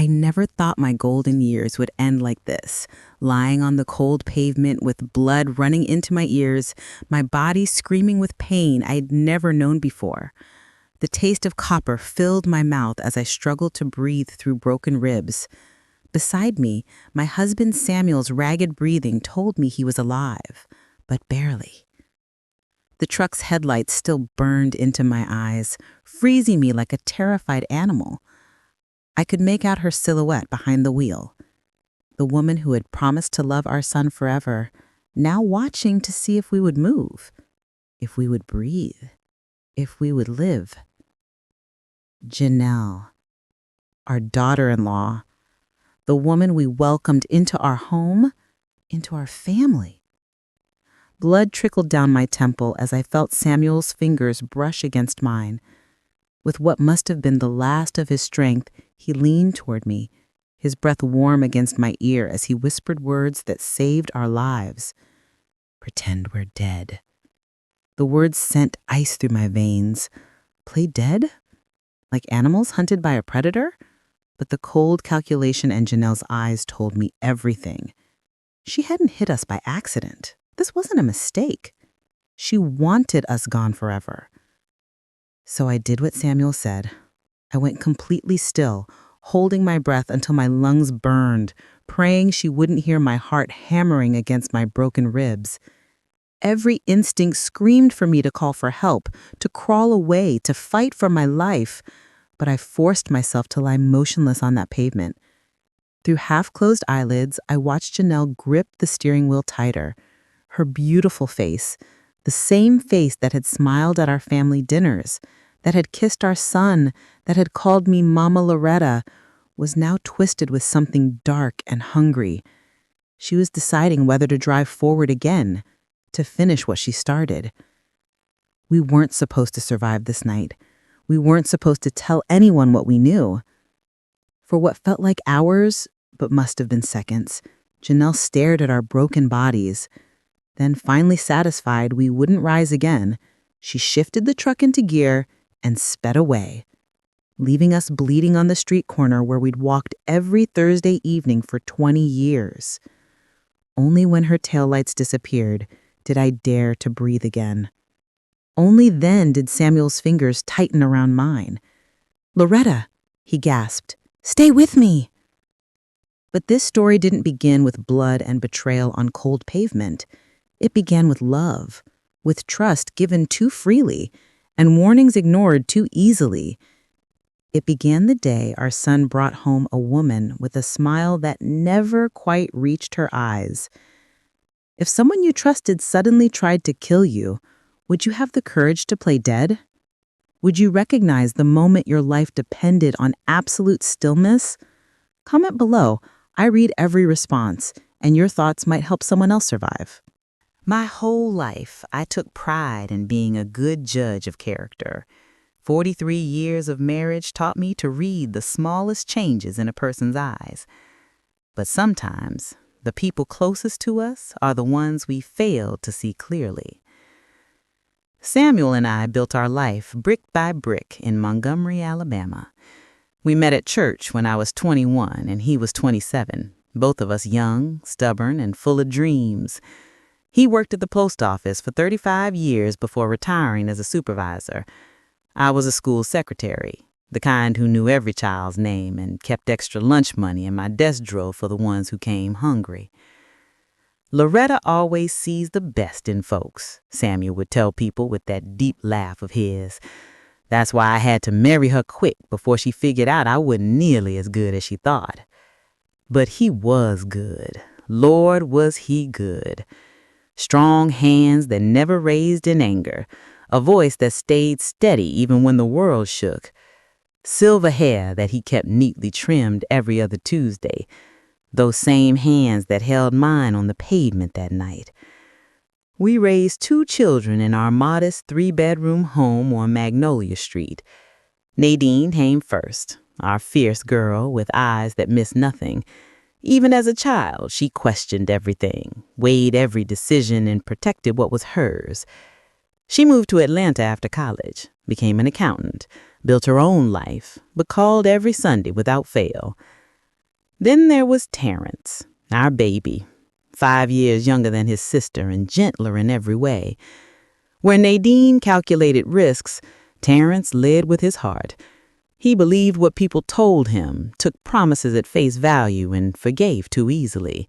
I never thought my golden years would end like this, lying on the cold pavement with blood running into my ears, my body screaming with pain I'd never known before. The taste of copper filled my mouth as I struggled to breathe through broken ribs. Beside me, my husband Samuel's ragged breathing told me he was alive, but barely. The truck's headlights still burned into my eyes, freezing me like a terrified animal. I could make out her silhouette behind the wheel. The woman who had promised to love our son forever, now watching to see if we would move, if we would breathe, if we would live. Janelle, our daughter-in-law, the woman we welcomed into our home, into our family. Blood trickled down my temple as I felt Samuel's fingers brush against mine. With what must have been the last of his strength, he leaned toward me, his breath warm against my ear as he whispered words that saved our lives. Pretend we're dead. The words sent ice through my veins. Play dead? Like animals hunted by a predator? But the cold calculation in Janelle's eyes told me everything. She hadn't hit us by accident. This wasn't a mistake. She wanted us gone forever. So I did what Samuel said. I went completely still, holding my breath until my lungs burned, praying she wouldn't hear my heart hammering against my broken ribs. Every instinct screamed for me to call for help, to crawl away, to fight for my life. But I forced myself to lie motionless on that pavement. Through half-closed eyelids, I watched Janelle grip the steering wheel tighter. Her beautiful face, the same face that had smiled at our family dinners, that had kissed our son, that had called me Mama Loretta, was now twisted with something dark and hungry. She was deciding whether to drive forward again, to finish what she started. We weren't supposed to survive this night. We weren't supposed to tell anyone what we knew. For what felt like hours, but must have been seconds, Janelle stared at our broken bodies. Then, finally satisfied we wouldn't rise again, she shifted the truck into gear and sped away, leaving us bleeding on the street corner where we'd walked every Thursday evening for 20 years. Only when her taillights disappeared did I dare to breathe again. Only then did Samuel's fingers tighten around mine. "Loretta," he gasped, "stay with me." But this story didn't begin with blood and betrayal on cold pavement. It began with love, with trust given too freely, and warnings ignored too easily. It began the day our son brought home a woman with a smile that never quite reached her eyes. If someone you trusted suddenly tried to kill you, would you have the courage to play dead? Would you recognize the moment your life depended on absolute stillness? Comment below. I read every response, and your thoughts might help someone else survive. My whole life, I took pride in being a good judge of character. 43 years of marriage taught me to read the smallest changes in a person's eyes. But sometimes, the people closest to us are the ones we fail to see clearly. Samuel and I built our life brick by brick in Montgomery, Alabama. We met at church when I was 21 and he was 27, both of us young, stubborn, and full of dreams. He worked at the post office for 35 years before retiring as a supervisor. I was a school secretary, the kind who knew every child's name and kept extra lunch money in my desk drawer for the ones who came hungry. Loretta always sees the best in folks, Samuel would tell people with that deep laugh of his. That's why I had to marry her quick before she figured out I wasn't nearly as good as she thought. But he was good. Lord, was he good. Strong hands that never raised in anger, a voice that stayed steady even when the world shook, silver hair that he kept neatly trimmed every other Tuesday, those same hands that held mine on the pavement that night. We raised 2 children in our modest 3-bedroom home on Magnolia Street. Nadine came first, our fierce girl with eyes that missed nothing. Even as a child, she questioned everything, weighed every decision, and protected what was hers. She moved to Atlanta after college, became an accountant, built her own life, but called every Sunday without fail. Then there was Terrence, our baby, 5 years younger than his sister and gentler in every way. Where Nadine calculated risks, Terrence led with his heart. He believed what people told him, took promises at face value, and forgave too easily.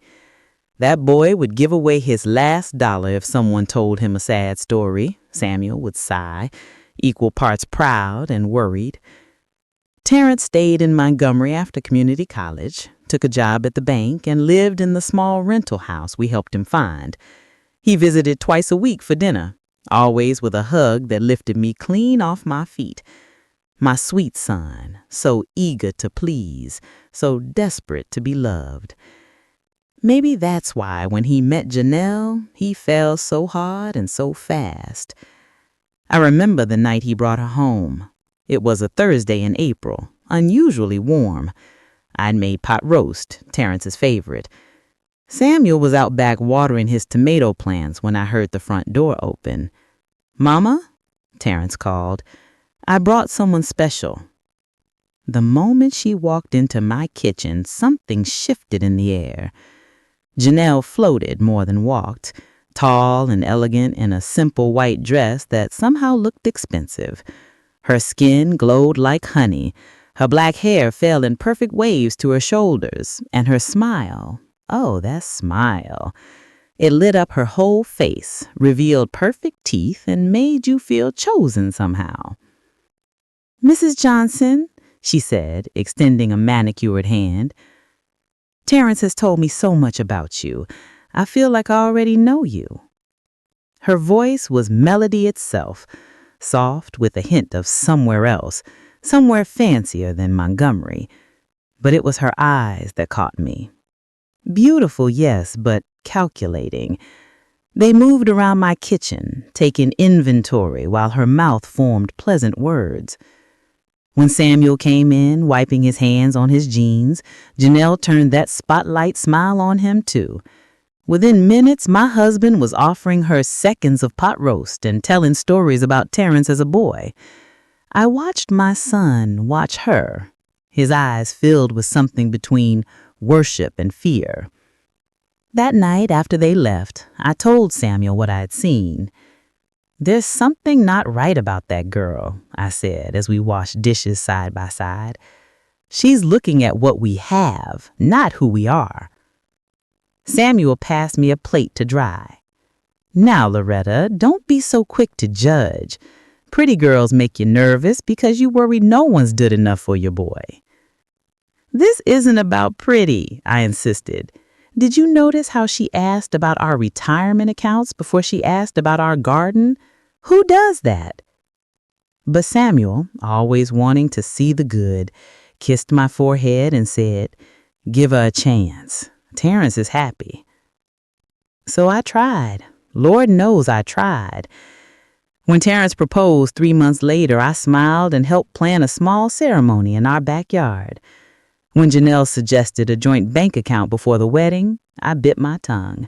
That boy would give away his last dollar if someone told him a sad story, Samuel would sigh, equal parts proud and worried. Terrence stayed in Montgomery after community college, took a job at the bank, and lived in the small rental house we helped him find. He visited twice a week for dinner, always with a hug that lifted me clean off my feet. My sweet son, so eager to please, so desperate to be loved. Maybe that's why when he met Janelle, he fell so hard and so fast. I remember the night he brought her home. It was a Thursday in April, unusually warm. I'd made pot roast, Terrence's favorite. Samuel was out back watering his tomato plants when I heard the front door open. "Mama?" Terrence called. "I brought someone special." The moment she walked into my kitchen, something shifted in the air. Janelle floated more than walked, tall and elegant in a simple white dress that somehow looked expensive. Her skin glowed like honey, her black hair fell in perfect waves to her shoulders, and her smile, oh, that smile, it lit up her whole face, revealed perfect teeth, and made you feel chosen somehow. "Mrs. Johnson," she said, extending a manicured hand, "Terrence has told me so much about you. I feel like I already know you." Her voice was melody itself, soft with a hint of somewhere else, somewhere fancier than Montgomery. But it was her eyes that caught me. Beautiful, yes, but calculating. They moved around my kitchen, taking inventory while her mouth formed pleasant words. When Samuel came in, wiping his hands on his jeans, Janelle turned that spotlight smile on him too. Within minutes, my husband was offering her seconds of pot roast and telling stories about Terrence as a boy. I watched my son watch her, his eyes filled with something between worship and fear. That night after they left, I told Samuel what I had seen. "There's something not right about that girl," I said as we washed dishes side by side. "She's looking at what we have, not who we are." Samuel passed me a plate to dry. "Now, Loretta, don't be so quick to judge. Pretty girls make you nervous because you worry no one's good enough for your boy." "This isn't about pretty," I insisted. "Did you notice how she asked about our retirement accounts before she asked about our garden? Who does that?" But Samuel, always wanting to see the good, kissed my forehead and said, "Give her a chance. Terrence is happy." So I tried. Lord knows I tried. When Terrence proposed 3 months later, I smiled and helped plan a small ceremony in our backyard. When Janelle suggested a joint bank account before the wedding, I bit my tongue.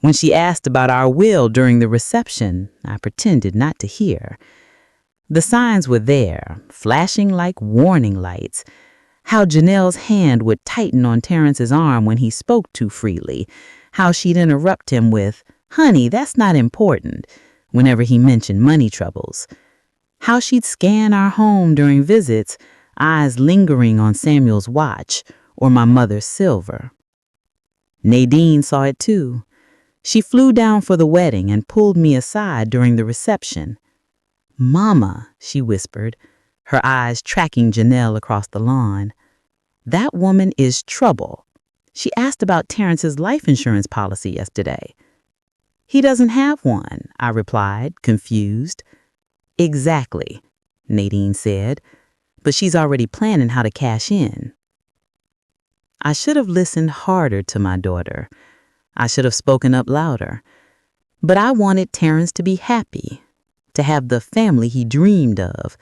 When she asked about our will during the reception, I pretended not to hear. The signs were there, flashing like warning lights. How Janelle's hand would tighten on Terrence's arm when he spoke too freely. How she'd interrupt him with, "Honey, that's not important," whenever he mentioned money troubles. How she'd scan our home during visits, eyes lingering on Samuel's watch or my mother's silver. Nadine saw it too. She flew down for the wedding and pulled me aside during the reception. "Mama," she whispered, her eyes tracking Janelle across the lawn. "That woman is trouble. She asked about Terrence's life insurance policy yesterday." "He doesn't have one," I replied, confused. "Exactly," Nadine said, "but she's already planning how to cash in." I should have listened harder to my daughter. I should have spoken up louder. But I wanted Terrence to be happy, to have the family he dreamed of.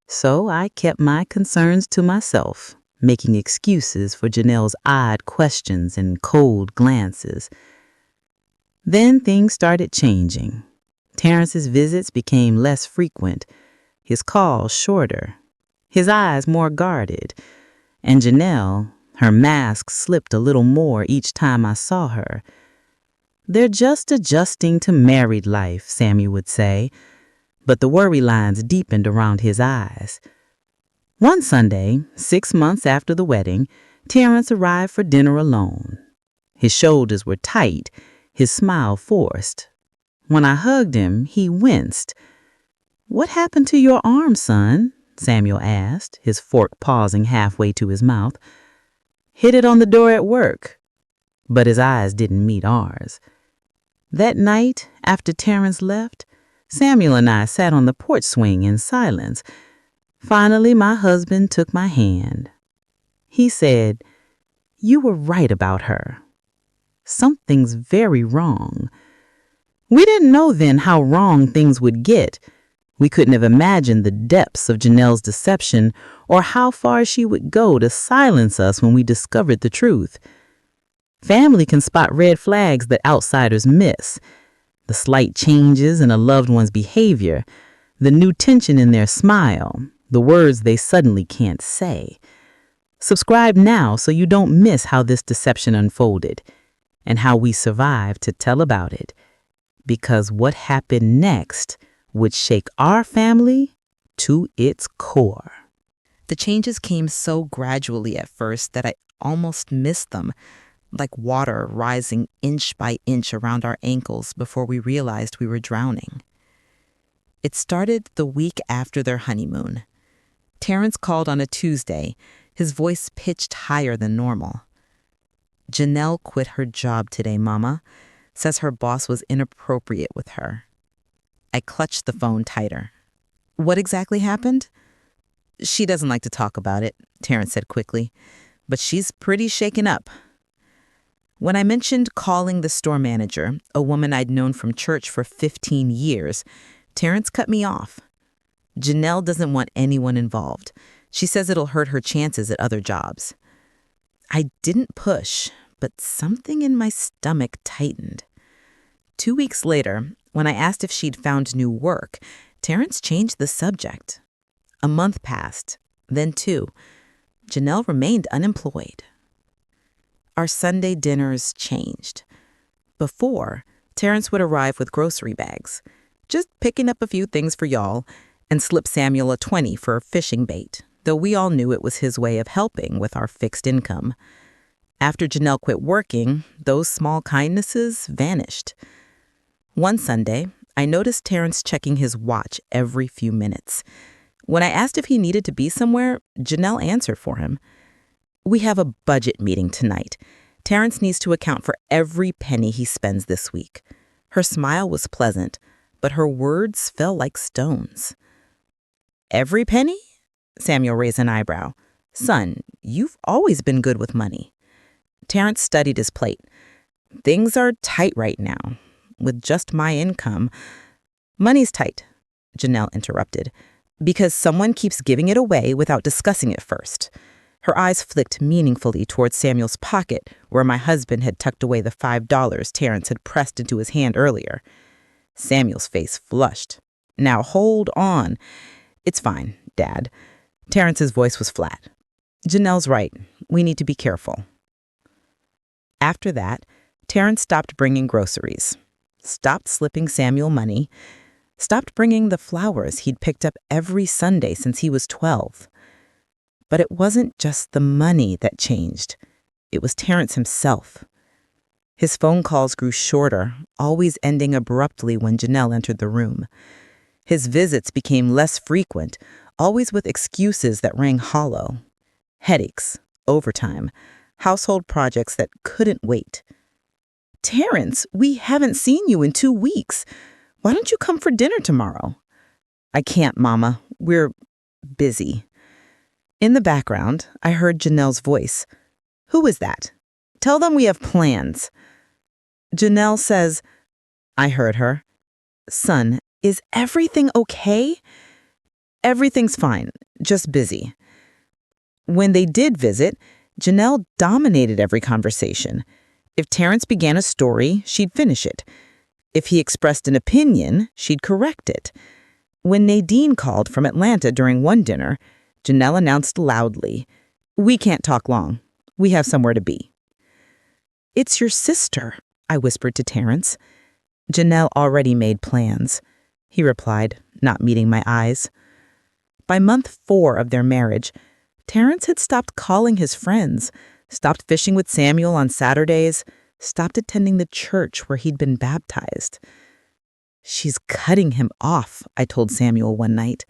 So I kept my concerns to myself, making excuses for Janelle's odd questions and cold glances. Then things started changing. Terrence's visits became less frequent, his calls shorter, his eyes more guarded, and Janelle, Her mask slipped a little more each time I saw her. "They're just adjusting to married life," Samuel would say, but the worry lines deepened around his eyes. One Sunday, 6 months after the wedding, Terrence arrived for dinner alone. His shoulders were tight, his smile forced. When I hugged him, he winced. "What happened to your arm, son?" Samuel asked, his fork pausing halfway to his mouth. "Hit it on the door at work." But his eyes didn't meet ours. That night, after Terrence left, Samuel and I sat on the porch swing in silence. Finally, my husband took my hand. He said, "You were right about her. Something's very wrong." We didn't know then how wrong things would get. We couldn't have imagined the depths of Janelle's deception or how far she would go to silence us when we discovered the truth. Family can spot red flags that outsiders miss. The slight changes in a loved one's behavior, the new tension in their smile, the words they suddenly can't say. Subscribe now so you don't miss how this deception unfolded and how we survived to tell about it. Because what happened next would shake our family to its core. The changes came so gradually at first that I almost missed them, like water rising inch by inch around our ankles before we realized we were drowning. It started the week after their honeymoon. Terrence called on a Tuesday, his voice pitched higher than normal. "Janelle quit her job today, Mama. Says her boss was inappropriate with her." I clutched the phone tighter. "What exactly happened?" "She doesn't like to talk about it," Terrence said quickly, "but she's pretty shaken up." When I mentioned calling the store manager, a woman I'd known from church for 15 years, Terrence cut me off. "Janelle doesn't want anyone involved. She says it'll hurt her chances at other jobs." I didn't push, but something in my stomach tightened. 2 weeks later, when I asked if she'd found new work, Terrence changed the subject. A month passed, then 2. Janelle remained unemployed. Our Sunday dinners changed. Before, Terrence would arrive with grocery bags, just picking up a few things for y'all, and slip Samuel a 20 for fishing bait, though we all knew it was his way of helping with our fixed income. After Janelle quit working, those small kindnesses vanished. One Sunday, I noticed Terrence checking his watch every few minutes. When I asked if he needed to be somewhere, Janelle answered for him. "We have a budget meeting tonight. Terrence needs to account for every penny he spends this week." Her smile was pleasant, but her words fell like stones. "Every penny?" Samuel raised an eyebrow. "Son, you've always been good with money." Terrence studied his plate. "Things are tight right now. With just my income." "Money's tight," Janelle interrupted, "because someone keeps giving it away without discussing it first." Her eyes flicked meaningfully towards Samuel's pocket, where my husband had tucked away the $5 Terrence had pressed into his hand earlier. Samuel's face flushed. "Now hold on." "It's fine, Dad." Terrence's voice was flat. "Janelle's right. We need to be careful." After that, Terrence stopped bringing groceries, stopped slipping Samuel money, stopped bringing the flowers he'd picked up every Sunday since he was 12. But it wasn't just the money that changed. It was Terrence himself. His phone calls grew shorter, always ending abruptly when Janelle entered the room. His visits became less frequent, always with excuses that rang hollow. Headaches, overtime, household projects that couldn't wait. "Terrence, we haven't seen you in 2 weeks. Why don't you come for dinner tomorrow?" "I can't, Mama. We're busy." In the background, I heard Janelle's voice. "Who is that? Tell them we have plans." Janelle says, I heard her, "Son, is everything okay?" "Everything's fine, just busy." When they did visit, Janelle dominated every conversation. If Terrence began a story, she'd finish it. If he expressed an opinion, she'd correct it. When Nadine called from Atlanta during one dinner, Janelle announced loudly, "We can't talk long. We have somewhere to be." "It's your sister," I whispered to Terrence. "Janelle already made plans," he replied, not meeting my eyes. By month 4 of their marriage, Terrence had stopped calling his friends, stopped fishing with Samuel on Saturdays, stopped attending the church where he'd been baptized. "She's cutting him off," I told Samuel one night.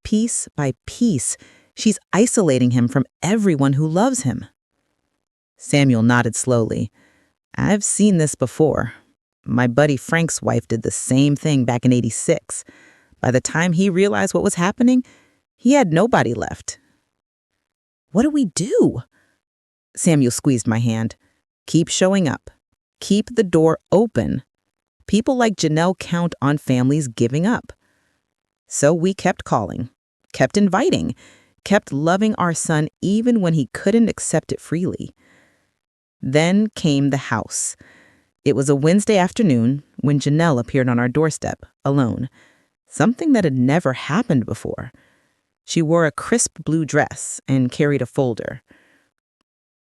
"Piece by piece, she's isolating him from everyone who loves him." Samuel nodded slowly. "I've seen this before. My buddy Frank's wife did the same thing back in '86. By the time he realized what was happening, he had nobody left." "What do we do?" Samuel squeezed my hand. "Keep showing up. Keep the door open. People like Janelle count on families giving up." So we kept calling, kept inviting, kept loving our son even when he couldn't accept it freely. Then came the house. It was a Wednesday afternoon when Janelle appeared on our doorstep, alone, something that had never happened before. She wore a crisp blue dress and carried a folder.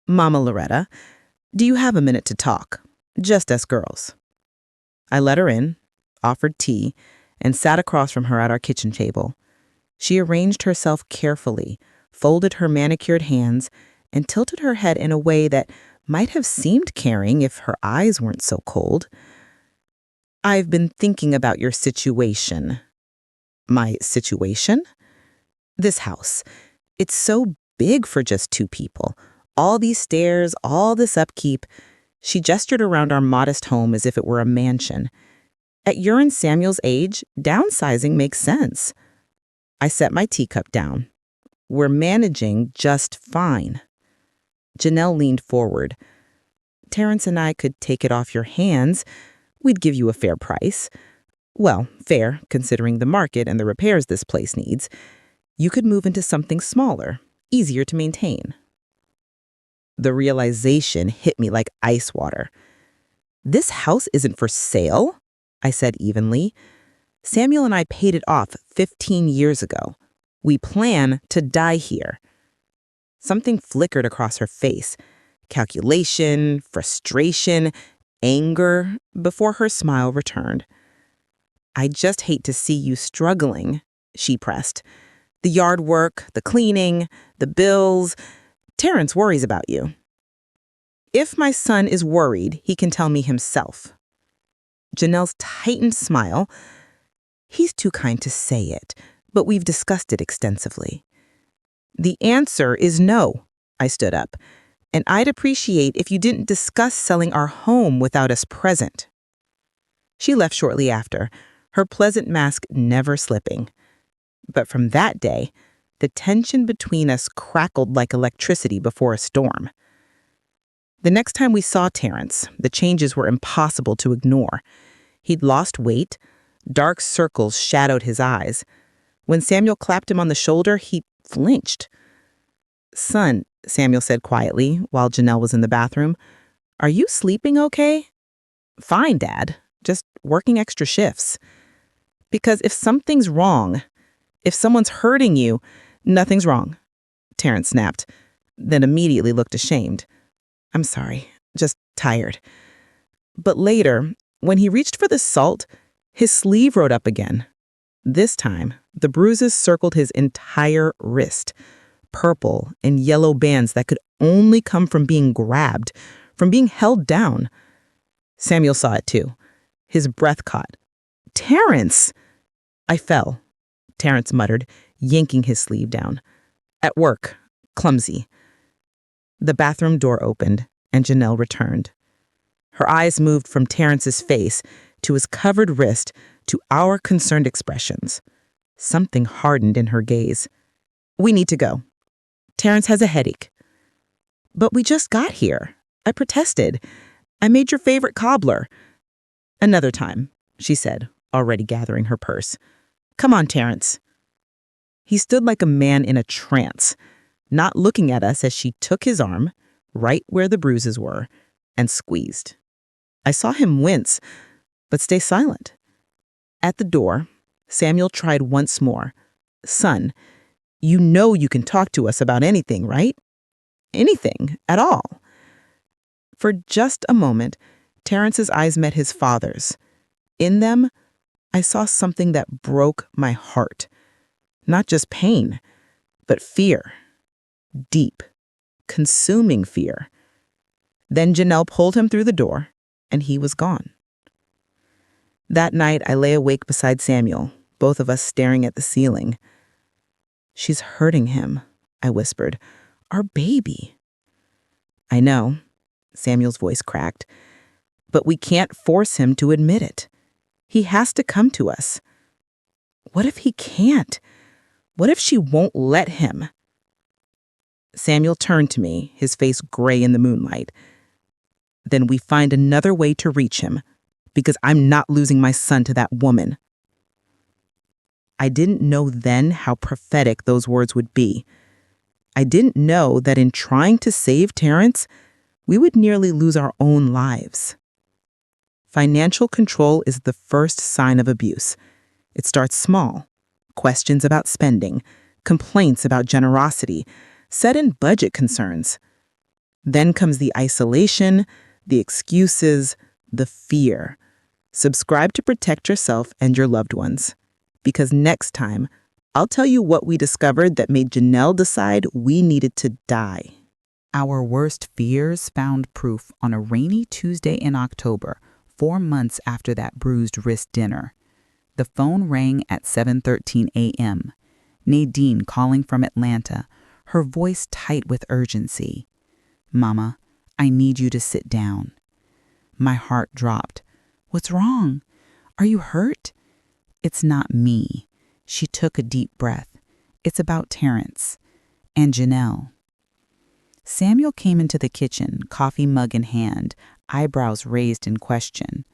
"Mama Loretta, do you have a minute to talk? Just us girls." I let her in, offered tea, and sat across from her at our kitchen table. She arranged herself carefully, folded her manicured hands, and tilted her head in a way that might have seemed caring if her eyes weren't so cold. "I've been thinking about your situation." "My situation?" "This house. It's so big for just 2 people. All these stairs, all this upkeep." She gestured around our modest home as if it were a mansion. "At your and Samuel's age, downsizing makes sense." I set my teacup down. "We're managing just fine." Janelle leaned forward. "Terrence and I could take it off your hands. We'd give you a fair price. Well, fair, considering the market and the repairs this place needs. You could move into something smaller, easier to maintain." The realization hit me like ice water. "This house isn't for sale," I said evenly. "Samuel and I paid it off 15 years ago. We plan to die here." Something flickered across her face. Calculation, frustration, anger, before her smile returned. "I just hate to see you struggling," she pressed. "The yard work, the cleaning, the bills. Terrence worries about you." "If my son is worried, he can tell me himself." Janelle's tightened smile. "He's too kind to say it, but we've discussed it extensively." "The answer is no." I stood up. "And I'd appreciate if you didn't discuss selling our home without us present." She left shortly after, her pleasant mask never slipping. But from that day, the tension between us crackled like electricity before a storm. The next time we saw Terrence, the changes were impossible to ignore. He'd lost weight. Dark circles shadowed his eyes. When Samuel clapped him on the shoulder, he flinched. "Son," Samuel said quietly while Janelle was in the bathroom, "are you sleeping okay?" "Fine, Dad. Just working extra shifts." "Because if something's wrong, if someone's hurting you—" "Nothing's wrong," Terrence snapped, then immediately looked ashamed. "I'm sorry, just tired." But later, when he reached for the salt, his sleeve rode up again. This time, the bruises circled his entire wrist, purple and yellow bands that could only come from being grabbed, from being held down. Samuel saw it too. His breath caught. "Terrence!" "I fell," Terrence muttered, yanking his sleeve down. "At work, clumsy." The bathroom door opened, and Janelle returned. Her eyes moved from Terrence's face to his covered wrist to our concerned expressions. Something hardened in her gaze. "We need to go. Terrence has a headache." "But we just got here," I protested. "I made your favorite cobbler." "Another time," she said, already gathering her purse. "Come on, Terrence." He stood like a man in a trance, not looking at us as she took his arm, right where the bruises were, and squeezed. I saw him wince, but stay silent. At the door, Samuel tried once more. "Son, you know you can talk to us about anything, right?" anything at all. For just a moment, Terrence's eyes met his father's. In them, I saw something that broke my heart. Not just pain, but fear. Deep, consuming fear. Then Janelle pulled him through the door, and he was gone. That night, I lay awake beside Samuel, both of us staring at the ceiling. "She's hurting him," I whispered. "Our baby." "I know," Samuel's voice cracked, "but we can't force him to admit it. He has to come to us." "What if he can't? What if she won't let him?" Samuel turned to me, his face gray in the moonlight. "Then we find another way to reach him, because I'm not losing my son to that woman." I didn't know then how prophetic those words would be. I didn't know that in trying to save Terrence, we would nearly lose our own lives. Financial control is the first sign of abuse. It starts small. Questions about spending, complaints about generosity, sudden budget concerns. Then comes the isolation, the excuses, the fear. Subscribe to protect yourself and your loved ones. Because next time, I'll tell you what we discovered that made Janelle decide we needed to die. Our worst fears found proof on a rainy Tuesday in October, 4 months after that bruised wrist dinner. The phone rang at 7:13 a.m. Nadine calling from Atlanta, her voice tight with urgency. "Mama, I need you to sit down." My heart dropped. "What's wrong? Are you hurt?" "It's not me." She took a deep breath. "It's about Terrence and Janelle." Samuel came into the kitchen, coffee mug in hand, eyebrows raised in question.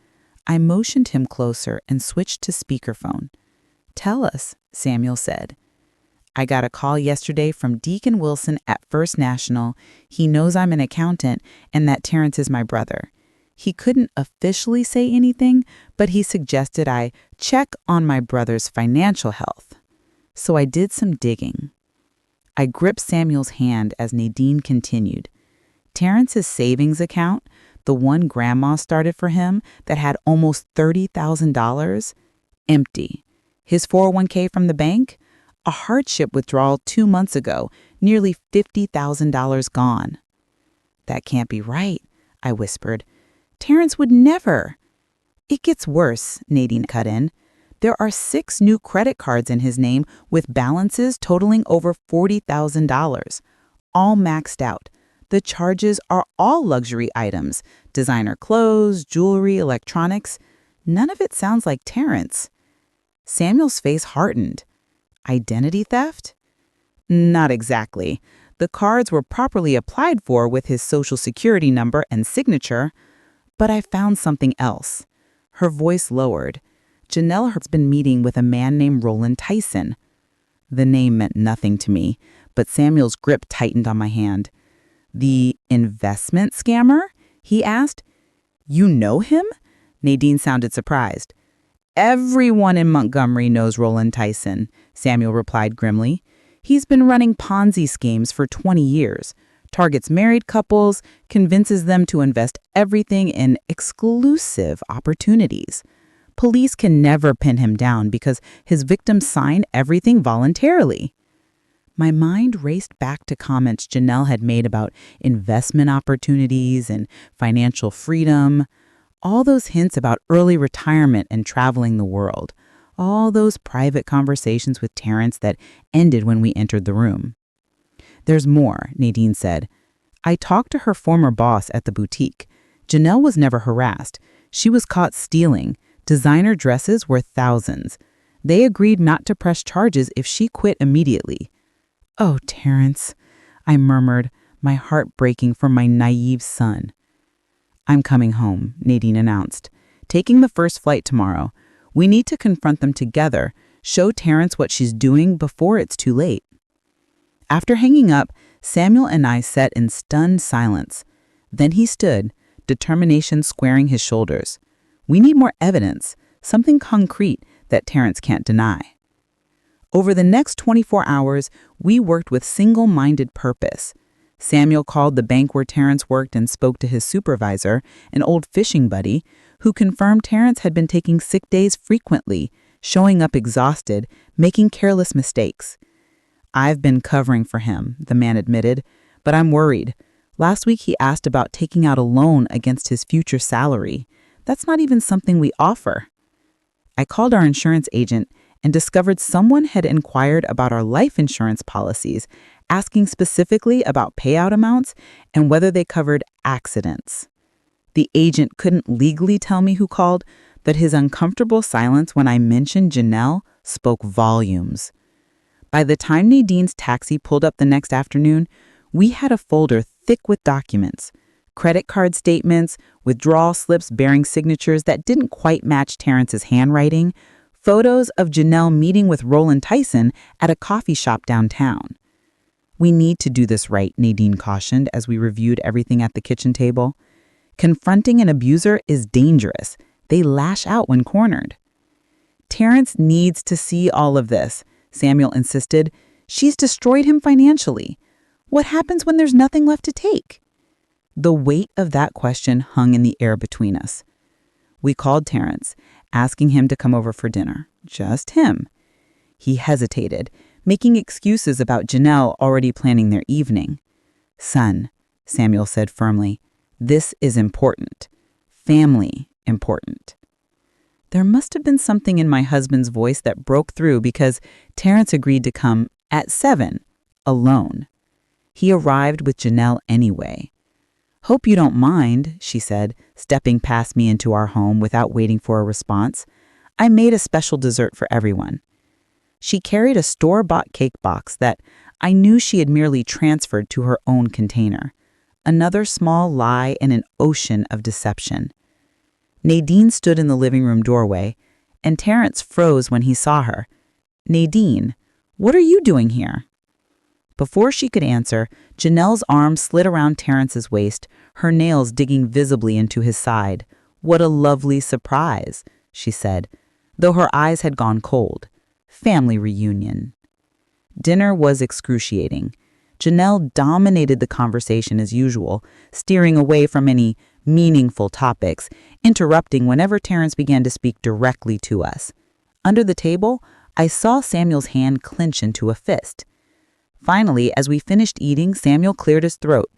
I motioned him closer and switched to speakerphone. "Tell us," Samuel said. "I got a call yesterday from Deacon Wilson at First National. He knows I'm an accountant and that Terrence is my brother. He couldn't officially say anything, but he suggested I check on my brother's financial health." So I did some digging. I gripped Samuel's hand as Nadine continued. Terrence's savings account, the one Grandma started for him that had almost $30,000, empty. His 401k from the bank, a hardship withdrawal 2 months ago, nearly $50,000 gone. "That can't be right," I whispered. "Terrence would never." "It gets worse," Nadine cut in. "There are 6 new credit cards in his name with balances totaling over $40,000, all maxed out. The charges are all luxury items, designer clothes, jewelry, electronics. None of it sounds like Terrence." Samuel's face hardened. "Identity theft?" "Not exactly. The cards were properly applied for with his social security number and signature. But I found something else." Her voice lowered. "Janelle has been meeting with a man named Roland Tyson." The name meant nothing to me, but Samuel's grip tightened on my hand. "The investment scammer?" he asked. "You know him?" Nadine sounded surprised. "Everyone in Montgomery knows Roland Tyson," Samuel replied grimly. "He's been running Ponzi schemes for 20 years. Targets married couples, convinces them to invest everything in exclusive opportunities. Police can never pin him down because his victims sign everything voluntarily." My mind raced back to comments Janelle had made about investment opportunities and financial freedom. All those hints about early retirement and traveling the world. All those private conversations with Terrence that ended when we entered the room. "There's more," Nadine said. "I talked to her former boss at the boutique. Janelle was never harassed. She was caught stealing. Designer dresses worth thousands. They agreed not to press charges if she quit immediately." "Oh, Terrence," I murmured, my heart breaking for my naive son. "I'm coming home," Nadine announced. "Taking the first flight tomorrow. We need to confront them together, show Terrence what she's doing before it's too late." After hanging up, Samuel and I sat in stunned silence. Then he stood, determination squaring his shoulders. "We need more evidence, something concrete that Terrence can't deny." Over the next 24 hours, we worked with single-minded purpose. Samuel called the bank where Terrence worked and spoke to his supervisor, an old fishing buddy, who confirmed Terrence had been taking sick days frequently, showing up exhausted, making careless mistakes. "I've been covering for him," the man admitted, "but I'm worried. Last week he asked about taking out a loan against his future salary. That's not even something we offer." I called our insurance agent and discovered someone had inquired about our life insurance policies, asking specifically about payout amounts and whether they covered accidents. The agent couldn't legally tell me who called, but his uncomfortable silence when I mentioned Janelle spoke volumes. By the time Nadine's taxi pulled up the next afternoon, we had a folder thick with documents, credit card statements, withdrawal slips bearing signatures that didn't quite match Terrence's handwriting, photos of Janelle meeting with Roland Tyson at a coffee shop downtown. "We need to do this right," Nadine cautioned as we reviewed everything at the kitchen table. "Confronting an abuser is dangerous. They lash out when cornered." "Terrence needs to see all of this," Samuel insisted. "She's destroyed him financially. What happens when there's nothing left to take?" The weight of that question hung in the air between us. We called Terrence, asking him to come over for dinner. Just him. He hesitated, making excuses about Janelle already planning their evening. "Son," Samuel said firmly, "this is important. Family important." There must have been something in my husband's voice that broke through because Terrence agreed to come at 7, alone. He arrived with Janelle anyway. "Hope you don't mind," she said, stepping past me into our home without waiting for a response. "I made a special dessert for everyone." She carried a store-bought cake box that I knew she had merely transferred to her own container. Another small lie in an ocean of deception. Nadine stood in the living room doorway, and Terrence froze when he saw her. "Nadine, what are you doing here?" Before she could answer, Janelle's arm slid around Terrence's waist, her nails digging visibly into his side. "What a lovely surprise," she said, though her eyes had gone cold. "Family reunion." Dinner was excruciating. Janelle dominated the conversation as usual, steering away from any meaningful topics, interrupting whenever Terrence began to speak directly to us. Under the table, I saw Samuel's hand clench into a fist. Finally, as we finished eating, Samuel cleared his throat.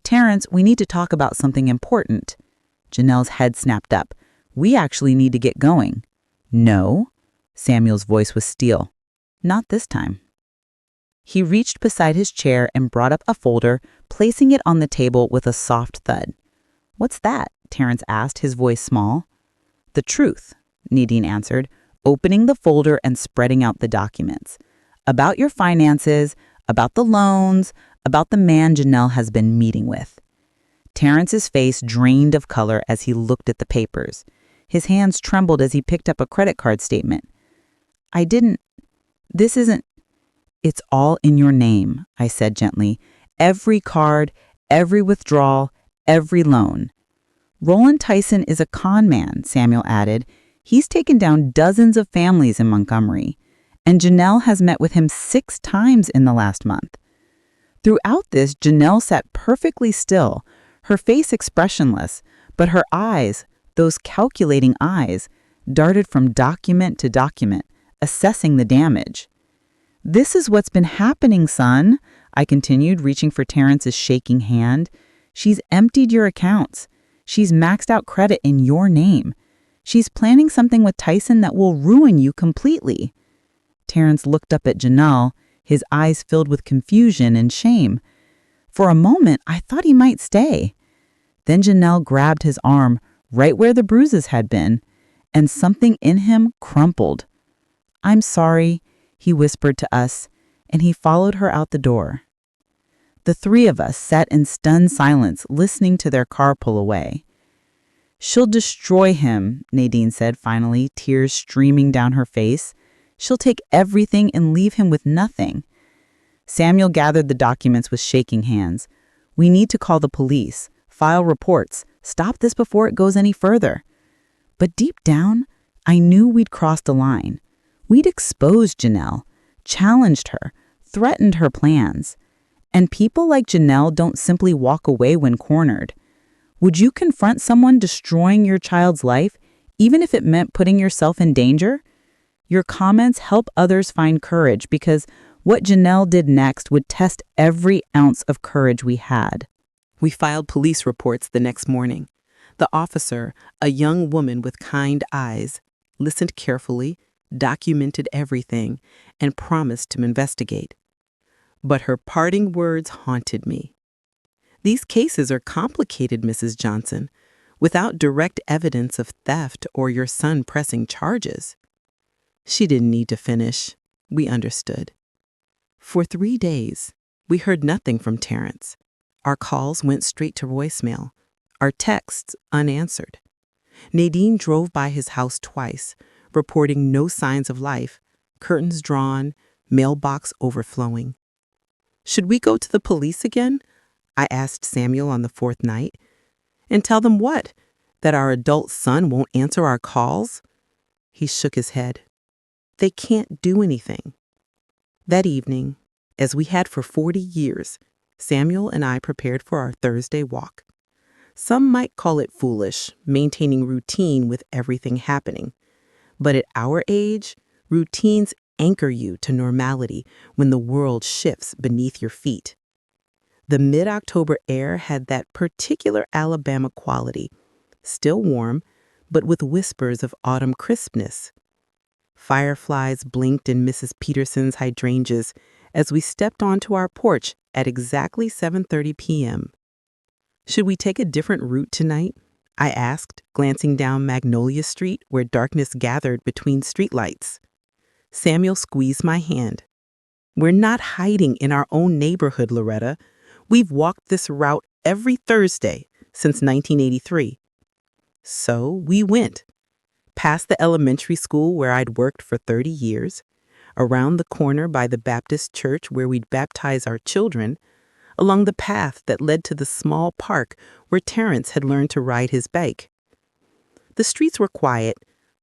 "Terrence, we need to talk about something important." Janelle's head snapped up. "We actually need to get going." "No." Samuel's voice was steel. "Not this time." He reached beside his chair and brought up a folder, placing it on the table with a soft thud. "What's that?" Terrence asked, his voice small. "The truth," Nadine answered, opening the folder and spreading out the documents. "About your finances, about the loans, about the man Janelle has been meeting with." Terrence's face drained of color as he looked at the papers. His hands trembled as he picked up a credit card statement. This isn't. "It's all in your name," I said gently. "Every card, every withdrawal, every loan." "Roland Tyson is a con man," Samuel added. "He's taken down dozens of families in Montgomery, and Janelle has met with him 6 times in the last month." Throughout this, Janelle sat perfectly still, her face expressionless, but her eyes, those calculating eyes, darted from document to document, assessing the damage. "This is what's been happening, son," I continued, reaching for Terrence's shaking hand. "She's emptied your accounts. She's maxed out credit in your name. She's planning something with Tyson that will ruin you completely." Terrence looked up at Janelle, his eyes filled with confusion and shame. For a moment, I thought he might stay. Then Janelle grabbed his arm, right where the bruises had been, and something in him crumpled. "I'm sorry," he whispered to us, and he followed her out the door. The 3 of us sat in stunned silence, listening to their car pull away. "She'll destroy him," Nadine said finally, tears streaming down her face. "She'll take everything and leave him with nothing." Samuel gathered the documents with shaking hands. "We need to call the police, file reports, stop this before it goes any further." But deep down, I knew we'd crossed a line. We'd exposed Janelle, challenged her, threatened her plans. And people like Janelle don't simply walk away when cornered. Would you confront someone destroying your child's life, even if it meant putting yourself in danger? Your comments help others find courage because what Janelle did next would test every ounce of courage we had. We filed police reports the next morning. The officer, a young woman with kind eyes, listened carefully, documented everything, and promised to investigate. But her parting words haunted me. These cases are complicated, Mrs. Johnson, without direct evidence of theft or your son pressing charges. She didn't need to finish. We understood. For 3 days, we heard nothing from Terrence. Our calls went straight to voicemail, our texts unanswered. Nadine drove by his house twice, reporting no signs of life, curtains drawn, mailbox overflowing. Should we go to the police again? I asked Samuel on the 4th night. And tell them what? That our adult son won't answer our calls? He shook his head. They can't do anything. That evening, as we had for 40 years, Samuel and I prepared for our Thursday walk. Some might call it foolish, maintaining routine with everything happening. But at our age, routines anchor you to normality when the world shifts beneath your feet. The mid-October air had that particular Alabama quality, still warm, but with whispers of autumn crispness. Fireflies blinked in Mrs. Peterson's hydrangeas as we stepped onto our porch at exactly 7:30 p.m. Should we take a different route tonight? I asked, glancing down Magnolia Street where darkness gathered between streetlights. Samuel squeezed my hand. We're not hiding in our own neighborhood, Loretta. We've walked this route every Thursday since 1983. So we went. Past the elementary school where I'd worked for 30 years, around the corner by the Baptist church where we'd baptize our children, along the path that led to the small park where Terrence had learned to ride his bike. The streets were quiet.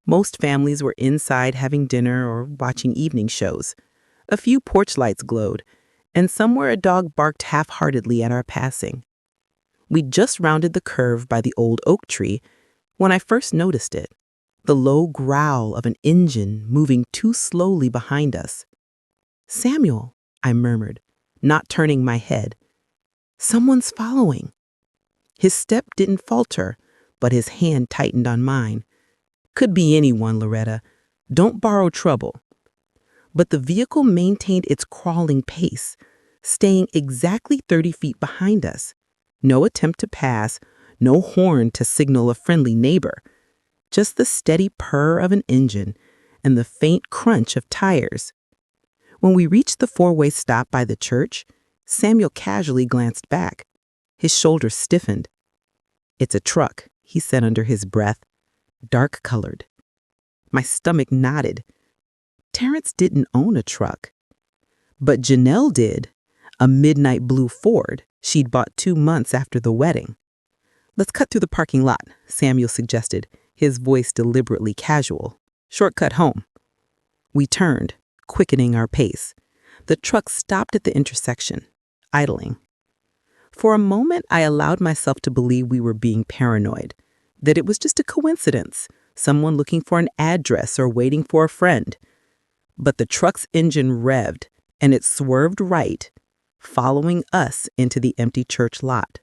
Most families were inside having dinner or watching evening shows. A few porch lights glowed, and somewhere a dog barked half-heartedly at our passing. We'd just rounded the curve by the old oak tree when I first noticed it, the low growl of an engine moving too slowly behind us. "Samuel," I murmured, not turning my head. "Someone's following." His step didn't falter, but his hand tightened on mine. "Could be anyone, Loretta. Don't borrow trouble." But the vehicle maintained its crawling pace, staying exactly 30 feet behind us. No attempt to pass, no horn to signal a friendly neighbor. Just the steady purr of an engine and the faint crunch of tires. When we reached the four-way stop by the church, Samuel casually glanced back. His shoulders stiffened. "It's a truck," he said under his breath, dark-colored. My stomach knotted. Terrence didn't own a truck. But Janelle did, a midnight blue Ford she'd bought 2 months after the wedding. "Let's cut through the parking lot," Samuel suggested, his voice deliberately casual. "Shortcut home." We turned, quickening our pace. The truck stopped at the intersection, idling. For a moment, I allowed myself to believe we were being paranoid, that it was just a coincidence, someone looking for an address or waiting for a friend. But the truck's engine revved, and it swerved right, following us into the empty church lot.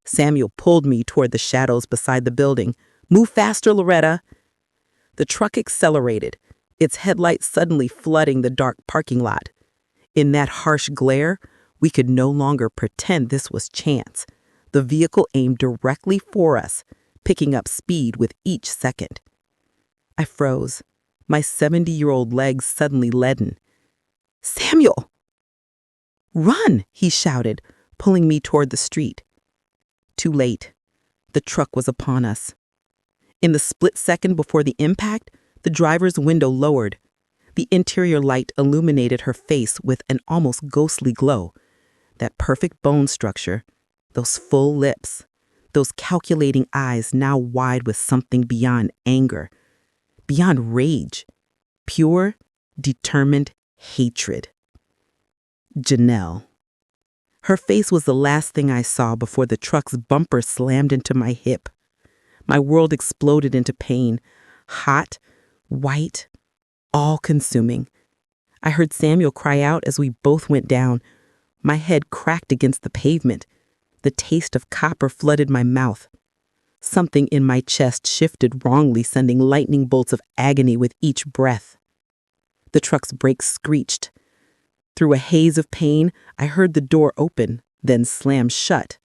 Samuel pulled me toward the shadows beside the building. "Move faster, Loretta." The truck accelerated, its headlights suddenly flooding the dark parking lot. In that harsh glare, we could no longer pretend this was chance. The vehicle aimed directly for us, picking up speed with each second. I froze, my 70-year-old legs suddenly leaden. "Samuel!" "Run!" he shouted, pulling me toward the street. Too late. The truck was upon us. In the split second before the impact, the driver's window lowered. The interior light illuminated her face with an almost ghostly glow. That perfect bone structure, those full lips, those calculating eyes now wide with something beyond anger, beyond rage, pure, determined hatred. Janelle. Her face was the last thing I saw before the truck's bumper slammed into my hip. My world exploded into pain, hot, white, all-consuming. I heard Samuel cry out as we both went down. My head cracked against the pavement. The taste of copper flooded my mouth. Something in my chest shifted wrongly, sending lightning bolts of agony with each breath. The truck's brakes screeched. Through a haze of pain, I heard the door open, then slam shut.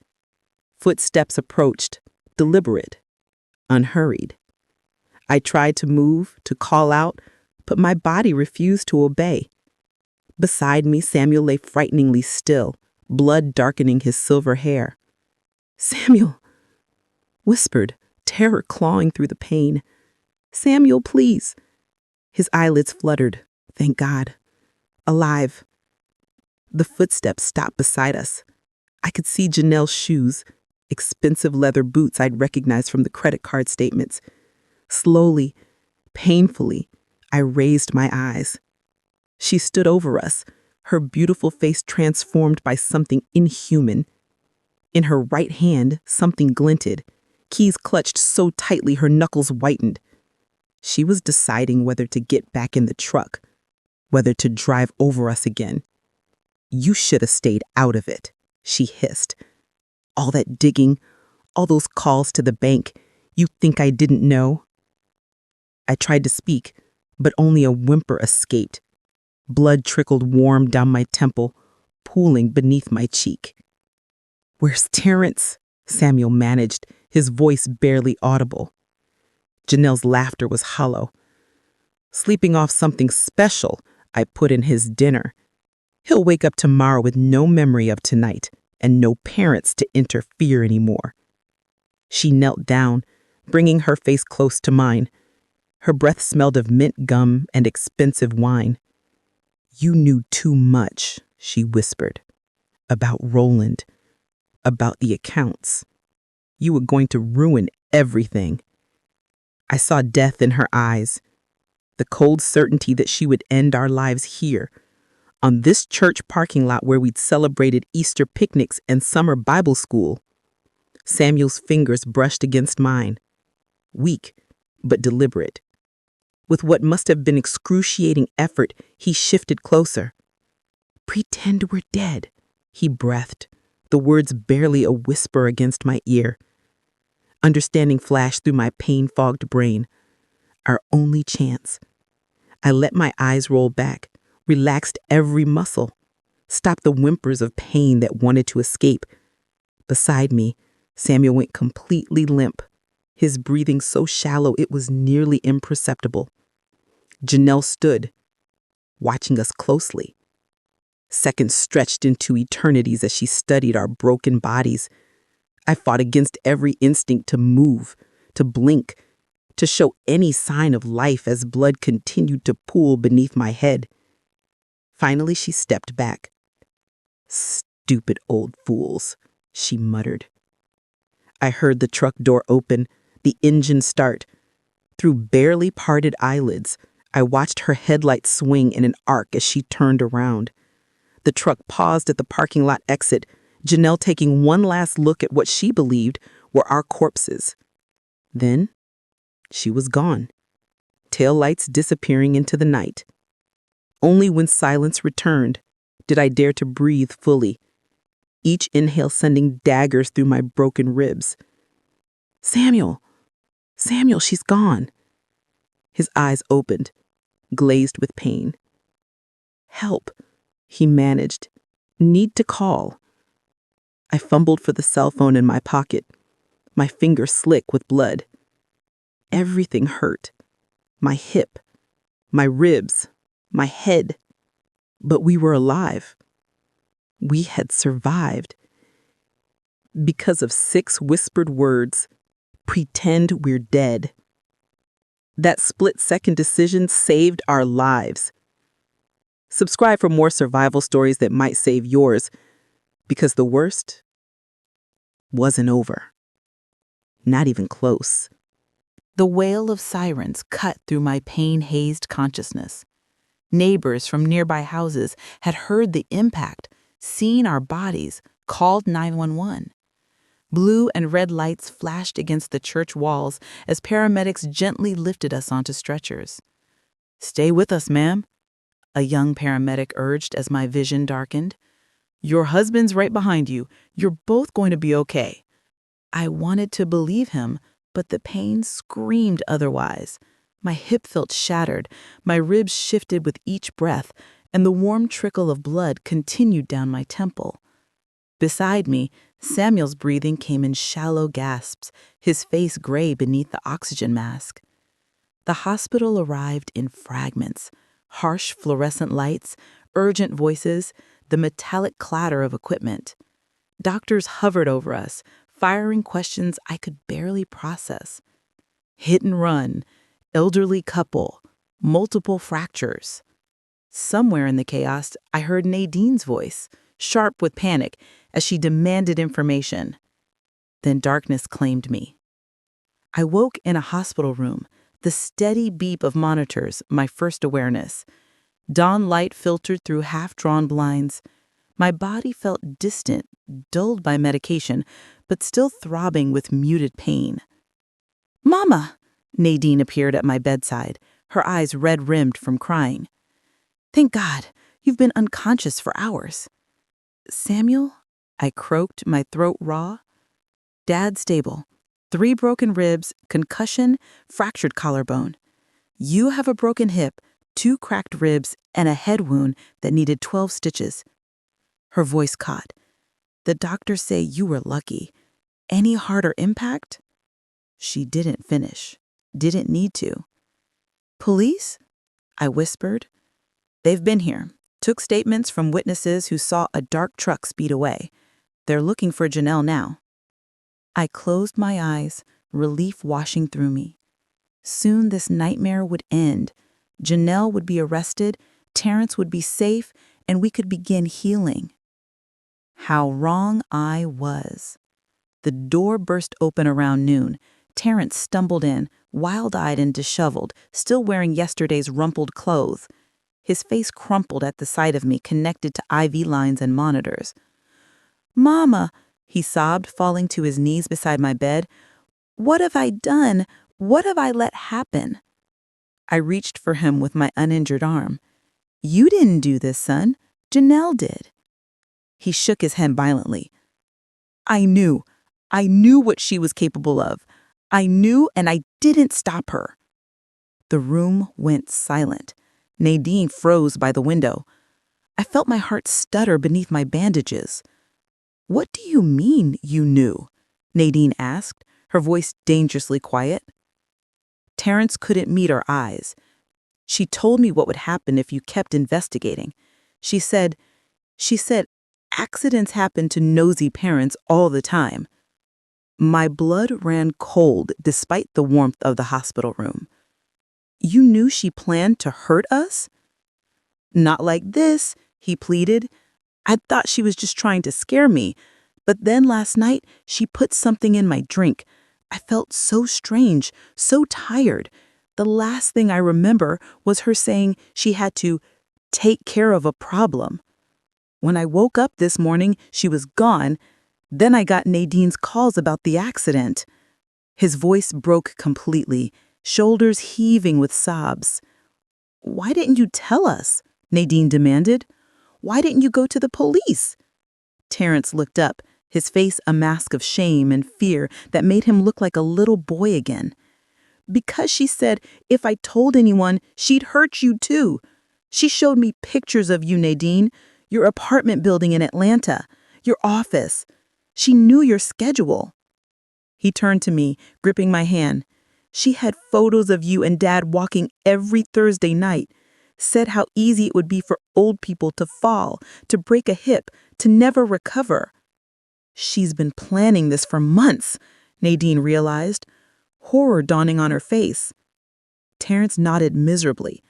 Footsteps approached, deliberate, unhurried. I tried to move, to call out, but my body refused to obey. Beside me, Samuel lay frighteningly still, blood darkening his silver hair. "Samuel," whispered, terror clawing through the pain. "Samuel, please." His eyelids fluttered. Thank God. Alive. The footsteps stopped beside us. I could see Janelle's shoes, expensive leather boots I'd recognized from the credit card statements. Slowly, painfully, I raised my eyes. She stood over us, her beautiful face transformed by something inhuman. In her right hand, something glinted, keys clutched so tightly her knuckles whitened. She was deciding whether to get back in the truck, whether to drive over us again. "You should have stayed out of it," she hissed. "All that digging, all those calls to the bank, you think I didn't know?" I tried to speak, but only a whimper escaped. Blood trickled warm down my temple, pooling beneath my cheek. "Where's Terrence?" Samuel managed, his voice barely audible. Janelle's laughter was hollow. "Sleeping off something special I put in his dinner. He'll wake up tomorrow with no memory of tonight and no parents to interfere anymore." She knelt down, bringing her face close to mine. Her breath smelled of mint gum and expensive wine. "You knew too much," she whispered, "about Roland, about the accounts. You were going to ruin everything." I saw death in her eyes, the cold certainty that she would end our lives here, on this church parking lot where we'd celebrated Easter picnics and summer Bible school. Samuel's fingers brushed against mine, weak but deliberate. With what must have been excruciating effort, he shifted closer. "Pretend we're dead," he breathed, the words barely a whisper against my ear. Understanding flashed through my pain-fogged brain. Our only chance. I let my eyes roll back, relaxed every muscle, stopped the whimpers of pain that wanted to escape. Beside me, Samuel went completely limp, his breathing so shallow it was nearly imperceptible. Janelle stood, watching us closely. Seconds stretched into eternities as she studied our broken bodies. I fought against every instinct to move, to blink, to show any sign of life as blood continued to pool beneath my head. Finally, she stepped back. "Stupid old fools," she muttered. I heard the truck door open, the engine start. Through barely parted eyelids, I watched her headlights swing in an arc as she turned around. The truck paused at the parking lot exit, Janelle taking one last look at what she believed were our corpses. Then, she was gone, taillights disappearing into the night. Only when silence returned did I dare to breathe fully, each inhale sending daggers through my broken ribs. "Samuel! Samuel, she's gone." His eyes opened, glazed with pain. "Help," he managed. "Need to call." I fumbled for the cell phone in my pocket, my fingers slick with blood. Everything hurt. My hip, my ribs, my head. But we were alive. We had survived. Because of 6 whispered words, "Pretend we're dead." That split-second decision saved our lives. Subscribe for more survival stories that might save yours, because the worst wasn't over. Not even close. The wail of sirens cut through my pain-hazed consciousness. Neighbors from nearby houses had heard the impact, seen our bodies, called 911. Blue and red lights flashed against the church walls as paramedics gently lifted us onto stretchers. "Stay with us, ma'am," a young paramedic urged as my vision darkened. "Your husband's right behind you. You're both going to be okay." I wanted to believe him, but the pain screamed otherwise. My hip felt shattered, my ribs shifted with each breath, and the warm trickle of blood continued down my temple. Beside me, Samuel's breathing came in shallow gasps, his face gray beneath the oxygen mask. The hospital arrived in fragments, harsh fluorescent lights, urgent voices, the metallic clatter of equipment. Doctors hovered over us, firing questions I could barely process. Hit and run, elderly couple, multiple fractures. Somewhere in the chaos, I heard Nadine's voice, sharp with panic, as she demanded information. Then darkness claimed me. I woke in a hospital room, the steady beep of monitors, my first awareness. Dawn light filtered through half-drawn blinds. My body felt distant, dulled by medication, but still throbbing with muted pain. "Mama!" Nadine appeared at my bedside, her eyes red-rimmed from crying. "Thank God, you've been unconscious for hours." "Samuel?" I croaked, my throat raw. "Dad's stable. 3 broken ribs, concussion, fractured collarbone. You have a broken hip, 2 cracked ribs, and a head wound that needed 12 stitches." Her voice caught. "The doctors say you were lucky. Any harder impact?" She didn't finish. Didn't need to. "Police?" I whispered. "They've been here. Took statements from witnesses who saw a dark truck speed away. They're looking for Janelle now." I closed my eyes, relief washing through me. Soon this nightmare would end. Janelle would be arrested, Terrence would be safe, and we could begin healing. How wrong I was. The door burst open around noon. Terrence stumbled in, wild-eyed and disheveled, still wearing yesterday's rumpled clothes. His face crumpled at the sight of me, connected to IV lines and monitors. "Mama," he sobbed, falling to his knees beside my bed. "What have I done? What have I let happen?" I reached for him with my uninjured arm. "You didn't do this, son. Janelle did." He shook his head violently. I knew what she was capable of. I knew, and I didn't stop her." The room went silent. Nadine froze by the window. I felt my heart stutter beneath my bandages. "What do you mean, you knew?" Nadine asked, her voice dangerously quiet. Terrence couldn't meet our eyes. "She told me what would happen if you kept investigating. She said, accidents happen to nosy parents all the time." My blood ran cold despite the warmth of the hospital room. "You knew she planned to hurt us?" "Not like this," he pleaded. "I thought she was just trying to scare me. But then last night, she put something in my drink. I felt so strange, so tired. The last thing I remember was her saying she had to take care of a problem. When I woke up this morning, she was gone. Then I got Nadine's calls about the accident." His voice broke completely, shoulders heaving with sobs. "Why didn't you tell us?" Nadine demanded. "Why didn't you go to the police?" Terrence looked up, his face a mask of shame and fear that made him look like a little boy again. "Because she said if I told anyone, she'd hurt you too. She showed me pictures of you, Nadine, your apartment building in Atlanta, your office. She knew your schedule." He turned to me, gripping my hand. "She had photos of you and Dad walking every Thursday night. Said how easy it would be for old people to fall, to break a hip, to never recover." "She's been planning this for months," Nadine realized, horror dawning on her face. Terrence nodded miserably.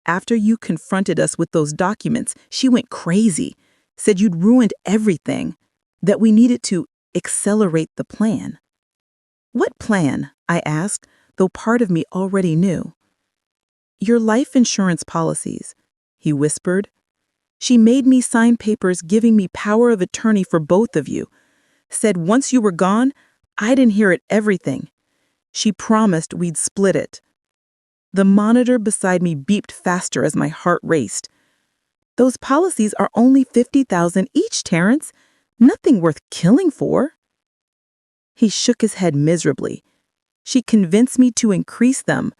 "After you confronted us with those documents, she went crazy. Said you'd ruined everything. That we needed to accelerate the plan." "What plan?" I asked, though part of me already knew. "Your life insurance policies," he whispered. She made me sign papers giving me power of attorney for both of you. Said once you were gone, I'd inherit everything. She promised we'd split it. The monitor beside me beeped faster as my heart raced. Those policies are only $50,000 each, Terrence. Nothing worth killing for. He shook his head miserably. She convinced me to increase them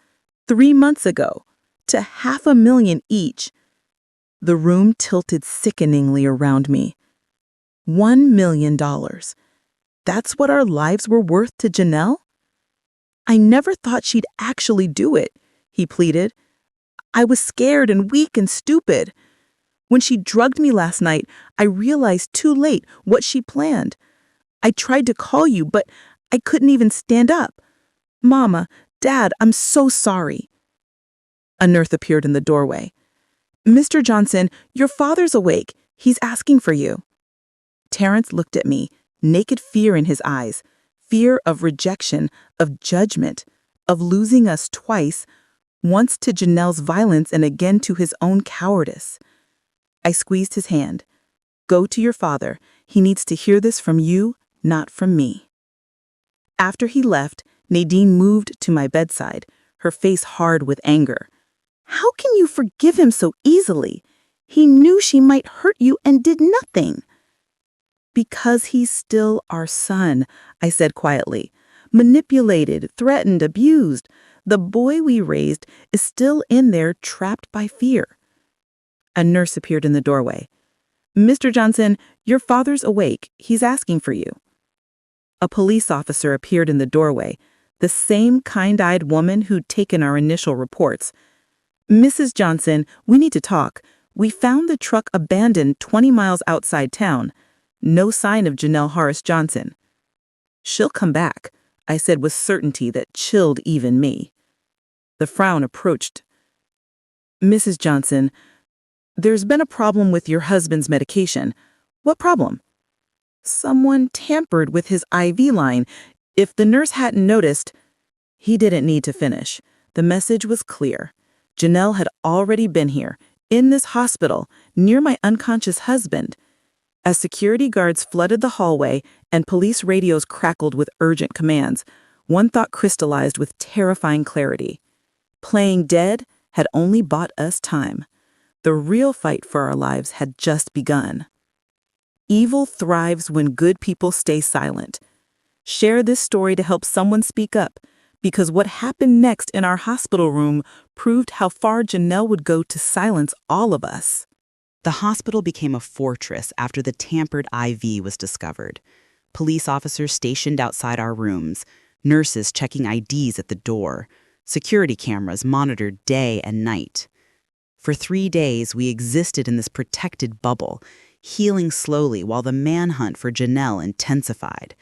3 months ago to $500,000 each. The room tilted sickeningly around me. $1 million. That's what our lives were worth to Janelle? I never thought she'd actually do it, he pleaded. I was scared and weak and stupid. When she drugged me last night, I realized too late what she planned. I tried to call you, but I couldn't even stand up. Mama, Dad, I'm so sorry. A nurse appeared in the doorway. Mr. Johnson, your father's awake. He's asking for you. Terrence looked at me, naked fear in his eyes. Fear of rejection, of judgment, of losing us twice, once to Janelle's violence and again to his own cowardice. I squeezed his hand. Go to your father. He needs to hear this from you, not from me. After he left, Nadine moved to my bedside, her face hard with anger. How can you forgive him so easily? He knew she might hurt you and did nothing. Because he's still our son, I said quietly. Manipulated, threatened, abused. The boy we raised is still in there, trapped by fear. A nurse appeared in the doorway. Mr. Johnson, your father's awake. He's asking for you. A police officer appeared in the doorway, the same kind-eyed woman who'd taken our initial reports. Mrs. Johnson, we need to talk. We found the truck abandoned 20 miles outside town. No sign of Janelle Horace Johnson. She'll come back, I said with certainty that chilled even me. The frown approached. Mrs. Johnson, there's been a problem with your husband's medication. What problem? Someone tampered with his IV line. If the nurse hadn't noticed, he didn't need to finish. The message was clear. Janelle had already been here, in this hospital, near my unconscious husband. As security guards flooded the hallway and police radios crackled with urgent commands, one thought crystallized with terrifying clarity. Playing dead had only bought us time. The real fight for our lives had just begun. Evil thrives when good people stay silent. Share this story to help someone speak up, because what happened next in our hospital room proved how far Janelle would go to silence all of us. The hospital became a fortress after the tampered IV was discovered. Police officers stationed outside our rooms, nurses checking IDs at the door, security cameras monitored day and night. For 3 days, we existed in this protected bubble, healing slowly while the manhunt for Janelle intensified.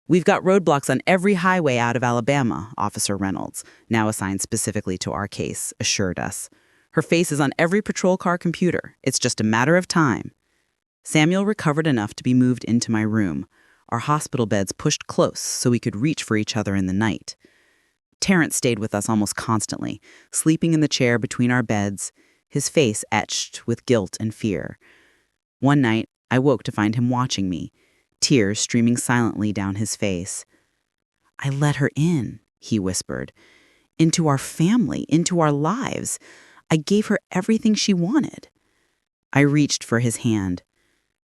We've got roadblocks on every highway out of Alabama, Officer Reynolds, now assigned specifically to our case, assured us. Her face is on every patrol car computer. It's just a matter of time. Samuel recovered enough to be moved into my room, our hospital beds pushed close so we could reach for each other in the night. Terrence stayed with us almost constantly, sleeping in the chair between our beds, his face etched with guilt and fear. One night, I woke to find him watching me, tears streaming silently down his face. I let her in, he whispered, into our family, into our lives. I gave her everything she wanted. I reached for his hand.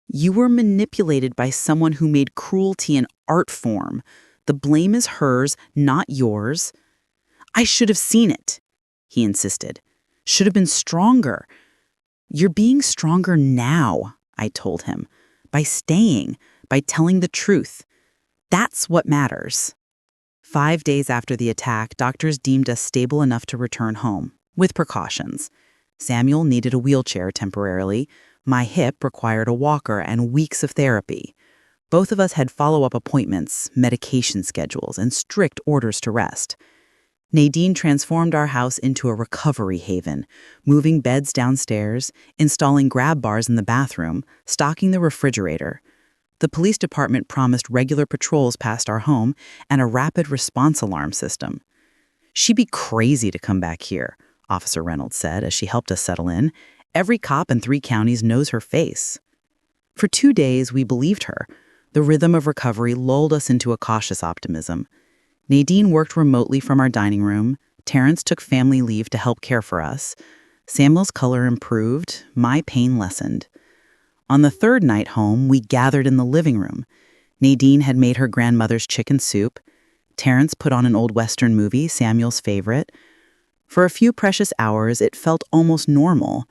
You were manipulated by someone who made cruelty an art form. The blame is hers, not yours. I should have seen it, he insisted. Should have been stronger. You're being stronger now, I told him, by staying, by telling the truth. That's what matters. 5 days after the attack, doctors deemed us stable enough to return home, with precautions. Samuel needed a wheelchair temporarily. My hip required a walker and weeks of therapy. Both of us had follow-up appointments, medication schedules, and strict orders to rest. Nadine transformed our house into a recovery haven, moving beds downstairs, installing grab bars in the bathroom, stocking the refrigerator. The police department promised regular patrols past our home and a rapid response alarm system. She'd be crazy to come back here, Officer Reynolds said as she helped us settle in. Every cop in 3 counties knows her face. For 2 days, we believed her. The rhythm of recovery lulled us into a cautious optimism. Nadine worked remotely from our dining room. Terrence took family leave to help care for us. Samuel's color improved. My pain lessened. On the 3rd night home, we gathered in the living room. Nadine had made her grandmother's chicken soup. Terrence put on an old Western movie, Samuel's favorite. For a few precious hours, it felt almost normal.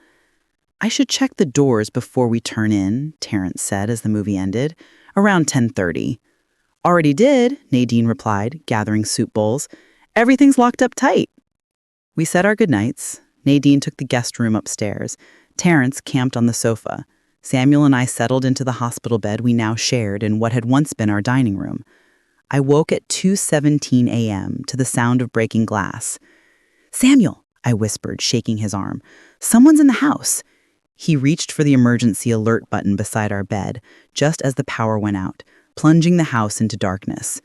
"I should check the doors before we turn in," Terrence said as the movie ended, around 10:30. "Already did," Nadine replied, gathering soup bowls. "Everything's locked up tight." We said our goodnights. Nadine took the guest room upstairs. Terrence camped on the sofa. Samuel and I settled into the hospital bed we now shared in what had once been our dining room. I woke at 2:17 a.m. to the sound of breaking glass. "Samuel," I whispered, shaking his arm. "Someone's in the house." He reached for the emergency alert button beside our bed, just as the power went out, plunging the house into darkness.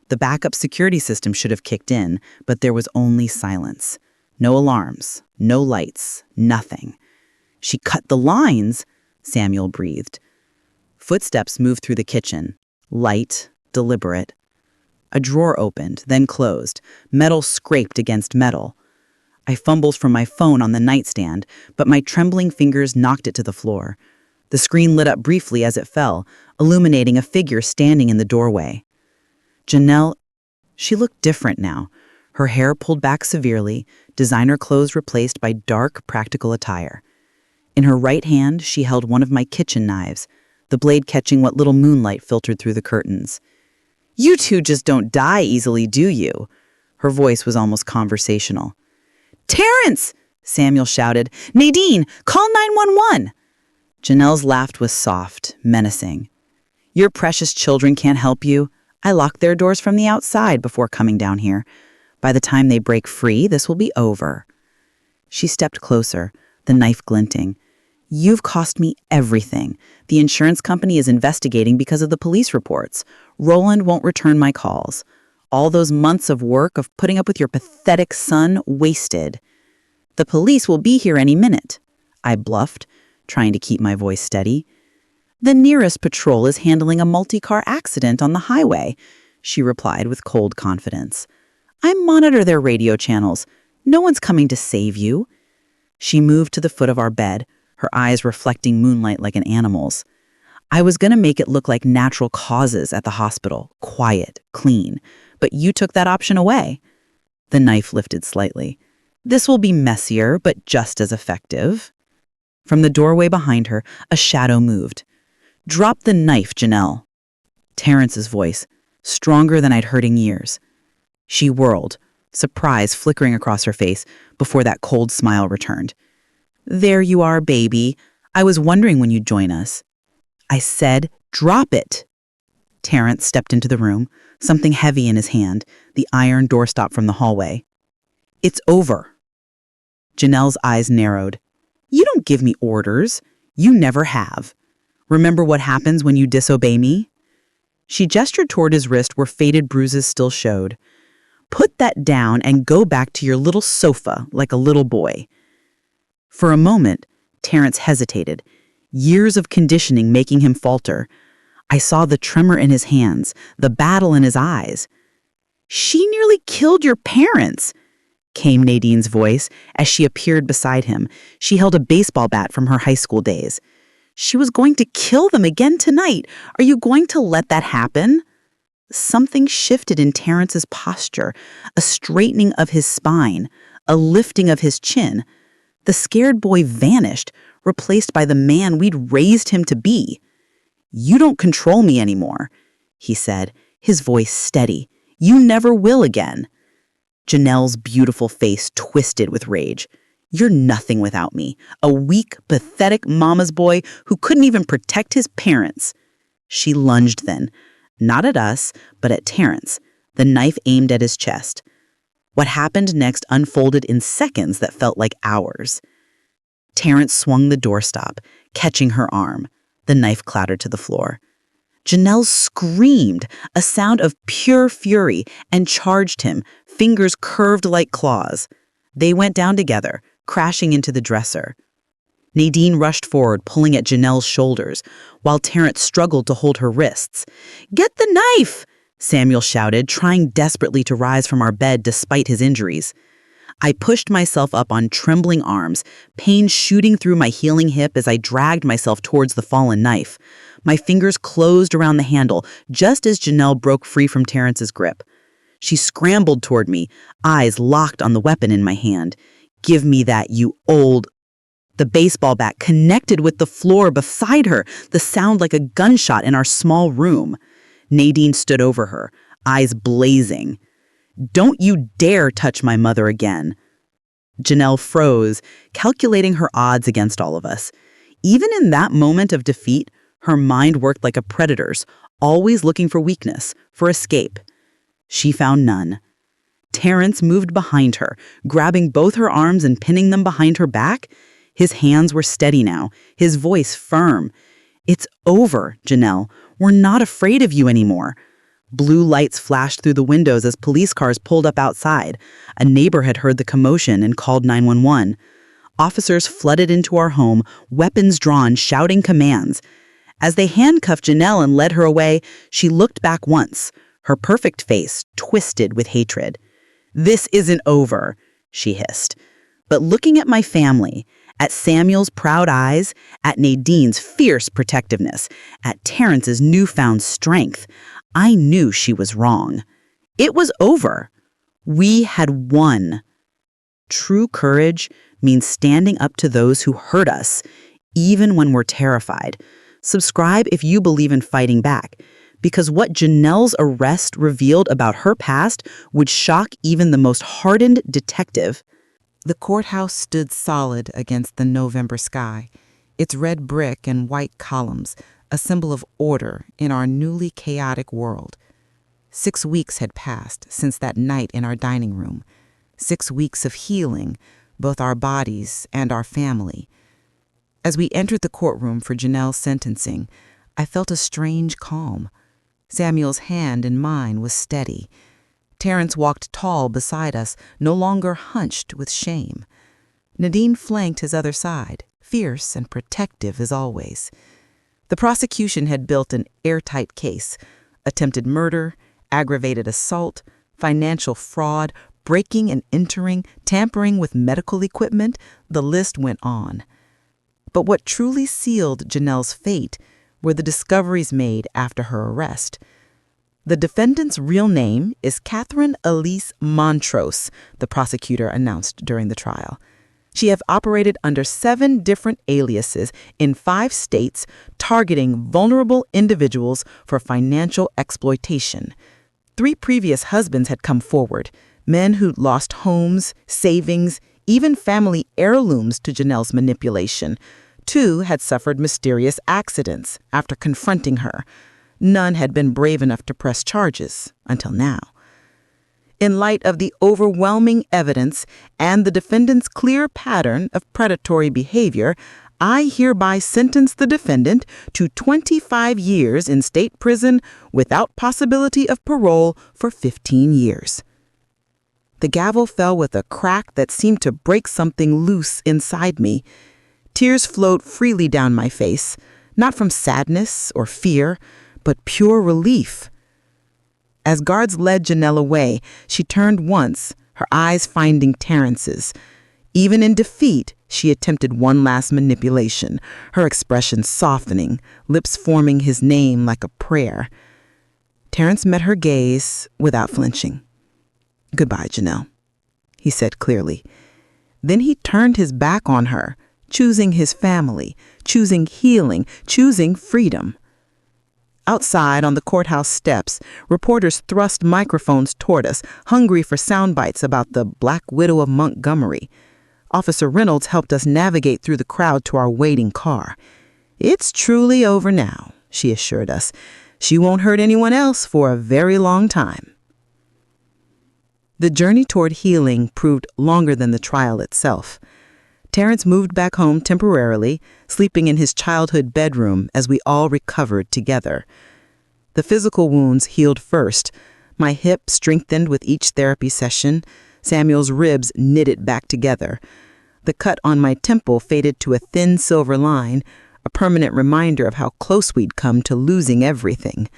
The backup security system should have kicked in, but there was only silence. No alarms, no lights, nothing. "She cut the lines," Samuel breathed. Footsteps moved through the kitchen, light, deliberate. A drawer opened, then closed. Metal scraped against metal. I fumbled for my phone on the nightstand, but my trembling fingers knocked it to the floor. The screen lit up briefly as it fell, illuminating a figure standing in the doorway. Janelle, she looked different now. Her hair pulled back severely, designer clothes replaced by dark, practical attire. In her right hand, she held one of my kitchen knives, the blade catching what little moonlight filtered through the curtains. "You two just don't die easily, do you?" Her voice was almost conversational. "Terrence!" Samuel shouted. "Nadine, call 911!" Janelle's laugh was soft, menacing. "Your precious children can't help you. I locked their doors from the outside before coming down here. By the time they break free, this will be over." She stepped closer, the knife glinting. "You've cost me everything. The insurance company is investigating because of the police reports. Roland won't return my calls. All those months of work of putting up with your pathetic son wasted. The police will be here any minute," I bluffed, trying to keep my voice steady. "The nearest patrol is handling a multi-car accident on the highway," she replied with cold confidence. "I monitor their radio channels. No one's coming to save you." She moved to the foot of our bed, her eyes reflecting moonlight like an animal's. "I was going to make it look like natural causes at the hospital, quiet, clean, but you took that option away." The knife lifted slightly. "This will be messier, but just as effective." From the doorway behind her, a shadow moved. "Drop the knife, Janelle." Terrence's voice, stronger than I'd heard in years. She whirled, surprise flickering across her face before that cold smile returned. "There you are, baby. I was wondering when you'd join us." I said, "Drop it." Terrence stepped into the room, something heavy in his hand, the iron doorstop from the hallway. "It's over." Janelle's eyes narrowed. "You don't give me orders. You never have. Remember what happens when you disobey me?" She gestured toward his wrist where faded bruises still showed. "Put that down and go back to your little sofa like a little boy." For a moment, Terrence hesitated, years of conditioning making him falter. I saw the tremor in his hands, the battle in his eyes. "She nearly killed your parents," came Nadine's voice as she appeared beside him. She held a baseball bat from her high school days. "She was going to kill them again tonight. Are you going to let that happen?" Something shifted in Terrence's posture, a straightening of his spine, a lifting of his chin. The scared boy vanished, replaced by the man we'd raised him to be. "You don't control me anymore," he said, his voice steady. "You never will again." Janelle's beautiful face twisted with rage. "You're nothing without me, a weak, pathetic mama's boy who couldn't even protect his parents." She lunged then, not at us, but at Terrence, the knife aimed at his chest. What happened next unfolded in seconds that felt like hours. Terrence swung the doorstop, catching her arm. The knife clattered to the floor. Janelle screamed, a sound of pure fury, and charged him, fingers curved like claws. They went down together, crashing into the dresser. Nadine rushed forward, pulling at Janelle's shoulders, while Terrence struggled to hold her wrists. "Get the knife!" Samuel shouted, trying desperately to rise from our bed despite his injuries. I pushed myself up on trembling arms, pain shooting through my healing hip as I dragged myself towards the fallen knife. My fingers closed around the handle just as Janelle broke free from Terrence's grip. She scrambled toward me, eyes locked on the weapon in my hand. "Give me that, you old—" The baseball bat connected with the floor beside her, the sound like a gunshot in our small room. Nadine stood over her, eyes blazing. "Don't you dare touch my mother again." Janelle froze, calculating her odds against all of us. Even in that moment of defeat, her mind worked like a predator's, always looking for weakness, for escape. She found none. Terrence moved behind her, grabbing both her arms and pinning them behind her back. His hands were steady now, his voice firm. "It's over, Janelle. We're not afraid of you anymore." Blue lights flashed through the windows as police cars pulled up outside. A neighbor had heard the commotion and called 911. Officers flooded into our home, weapons drawn, shouting commands. As they handcuffed Janelle and led her away, she looked back once, her perfect face twisted with hatred. "This isn't over," she hissed. But looking at my family, at Samuel's proud eyes, at Nadine's fierce protectiveness, at Terrence's newfound strength, I knew she was wrong. It was over. We had won. True courage means standing up to those who hurt us, even when we're terrified. Subscribe if you believe in fighting back, because what Janelle's arrest revealed about her past would shock even the most hardened detective. The courthouse stood solid against the November sky, its red brick and white columns, a symbol of order in our newly chaotic world. 6 weeks had passed since that night in our dining room. 6 weeks of healing, both our bodies and our family. As we entered the courtroom for Janelle's sentencing, I felt a strange calm. Samuel's hand in mine was steady. Terrence walked tall beside us, no longer hunched with shame. Nadine flanked his other side, fierce and protective as always. The prosecution had built an airtight case: attempted murder, aggravated assault, financial fraud, breaking and entering, tampering with medical equipment. The list went on. But what truly sealed Janelle's fate were the discoveries made after her arrest. The defendant's real name is Catherine Elise Montrose, the prosecutor announced during the trial. She have operated under 7 different aliases in 5 states, targeting vulnerable individuals for financial exploitation. 3 previous husbands had come forward, men who'd lost homes, savings, even family heirlooms to Janelle's manipulation. 2 had suffered mysterious accidents after confronting her. None had been brave enough to press charges until now. In light of the overwhelming evidence and the defendant's clear pattern of predatory behavior, I hereby sentence the defendant to 25 years in state prison without possibility of parole for 15 years. The gavel fell with a crack that seemed to break something loose inside me. Tears flowed freely down my face, not from sadness or fear, but pure relief. As guards led Janelle away, she turned once, her eyes finding Terrence's. Even in defeat, she attempted one last manipulation, her expression softening, lips forming his name like a prayer. Terrence met her gaze without flinching. "Goodbye, Janelle," he said clearly. Then he turned his back on her, choosing his family, choosing healing, choosing freedom. Outside on the courthouse steps, reporters thrust microphones toward us, hungry for sound bites about the Black Widow of Montgomery. Officer Reynolds helped us navigate through the crowd to our waiting car. "It's truly over now," she assured us. "She won't hurt anyone else for a very long time." The journey toward healing proved longer than the trial itself. Terrence moved back home temporarily, sleeping in his childhood bedroom as we all recovered together. The physical wounds healed first. My hip strengthened with each therapy session. Samuel's ribs knitted back together. The cut on my temple faded to a thin silver line, a permanent reminder of how close we'd come to losing everything.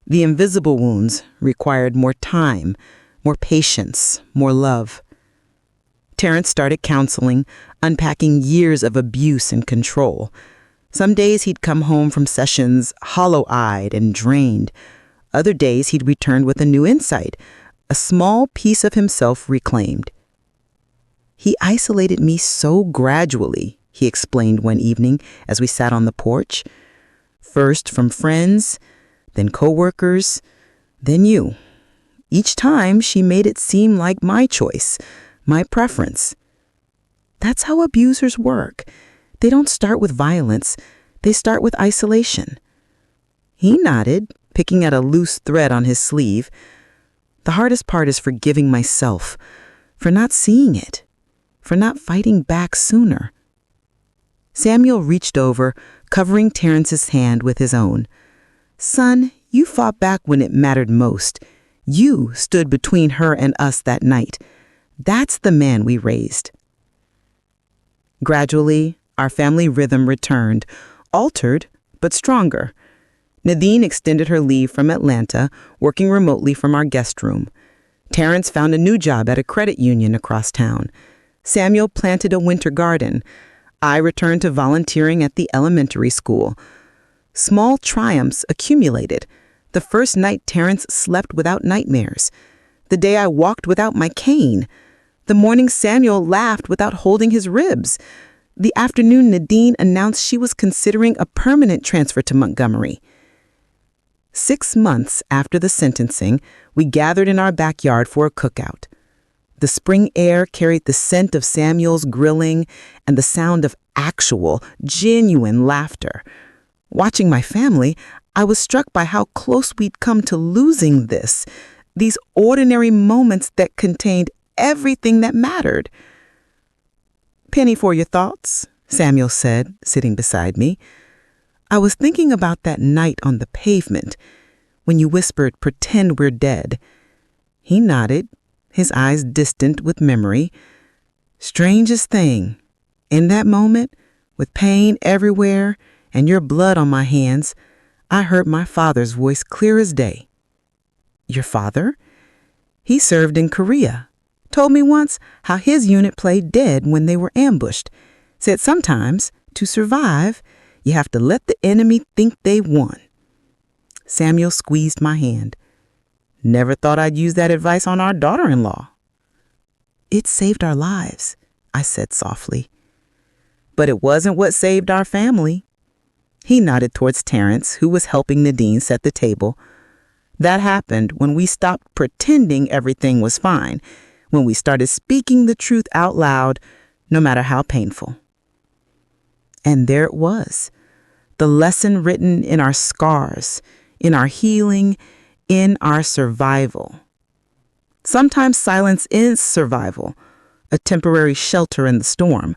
The invisible wounds required more time, more patience, more love. Terrence started counseling, unpacking years of abuse and control. Some days he'd come home from sessions hollow-eyed and drained. Other days he'd returned with a new insight, a small piece of himself reclaimed. He isolated me so gradually, he explained one evening as we sat on the porch. First from friends, then coworkers, then you. Each time she made it seem like my choice, my preference. That's how abusers work. They don't start with violence. They start with isolation. He nodded, picking at a loose thread on his sleeve. The hardest part is forgiving myself for not seeing it, for not fighting back sooner. Samuel reached over, covering Terrence's hand with his own. Son, you fought back when it mattered most. You stood between her and us that night. That's the man we raised. Gradually, our family rhythm returned, altered, but stronger. Nadine extended her leave from Atlanta, working remotely from our guest room. Terrence found a new job at a credit union across town. Samuel planted a winter garden. I returned to volunteering at the elementary school. Small triumphs accumulated. The first night Terrence slept without nightmares. The day I walked without my cane. The morning Samuel laughed without holding his ribs. The afternoon Nadine announced she was considering a permanent transfer to Montgomery. 6 months after the sentencing, we gathered in our backyard for a cookout. The spring air carried the scent of Samuel's grilling and the sound of actual, genuine laughter. Watching my family, I was struck by how close we'd come to losing this, these ordinary moments that contained everything that mattered. Penny for your thoughts, Samuel said, sitting beside me. I was thinking about that night on the pavement when you whispered, "Pretend we're dead." He nodded, his eyes distant with memory. Strangest thing, in that moment, with pain everywhere and your blood on my hands, I heard my father's voice clear as day. Your father? He served in Korea. Told me once how his unit played dead when they were ambushed. Said sometimes, to survive, you have to let the enemy think they won. Samuel squeezed my hand. Never thought I'd use that advice on our daughter-in-law. It saved our lives, I said softly. But it wasn't what saved our family. He nodded towards Terrence, who was helping Nadine set the table. That happened when we stopped pretending everything was fine, when we started speaking the truth out loud, no matter how painful. And there it was, the lesson written in our scars, in our healing, in our survival. Sometimes silence is survival, a temporary shelter in the storm,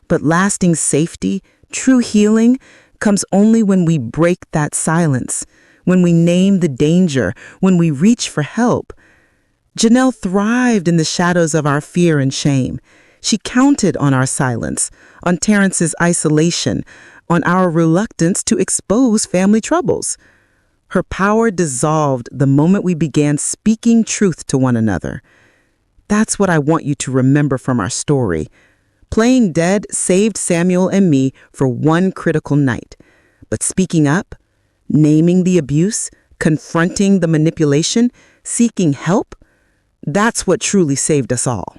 but lasting safety, true healing, comes only when we break that silence, when we name the danger, when we reach for help. Janelle thrived in the shadows of our fear and shame. She counted on our silence, on Terrence's isolation, on our reluctance to expose family troubles. Her power dissolved the moment we began speaking truth to one another. That's what I want you to remember from our story. Playing dead saved Samuel and me for one critical night. But speaking up, naming the abuse, confronting the manipulation, seeking help, that's what truly saved us all.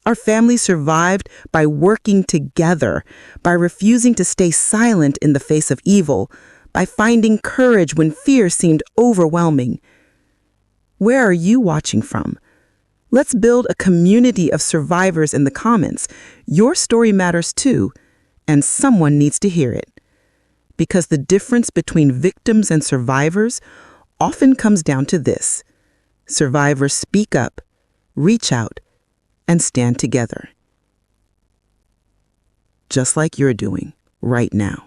Our family survived by working together, by refusing to stay silent in the face of evil, by finding courage when fear seemed overwhelming. Where are you watching from? Let's build a community of survivors in the comments. Your story matters too, and someone needs to hear it. Because the difference between victims and survivors often comes down to this. Survivors speak up, reach out, and stand together. Just like you're doing right now.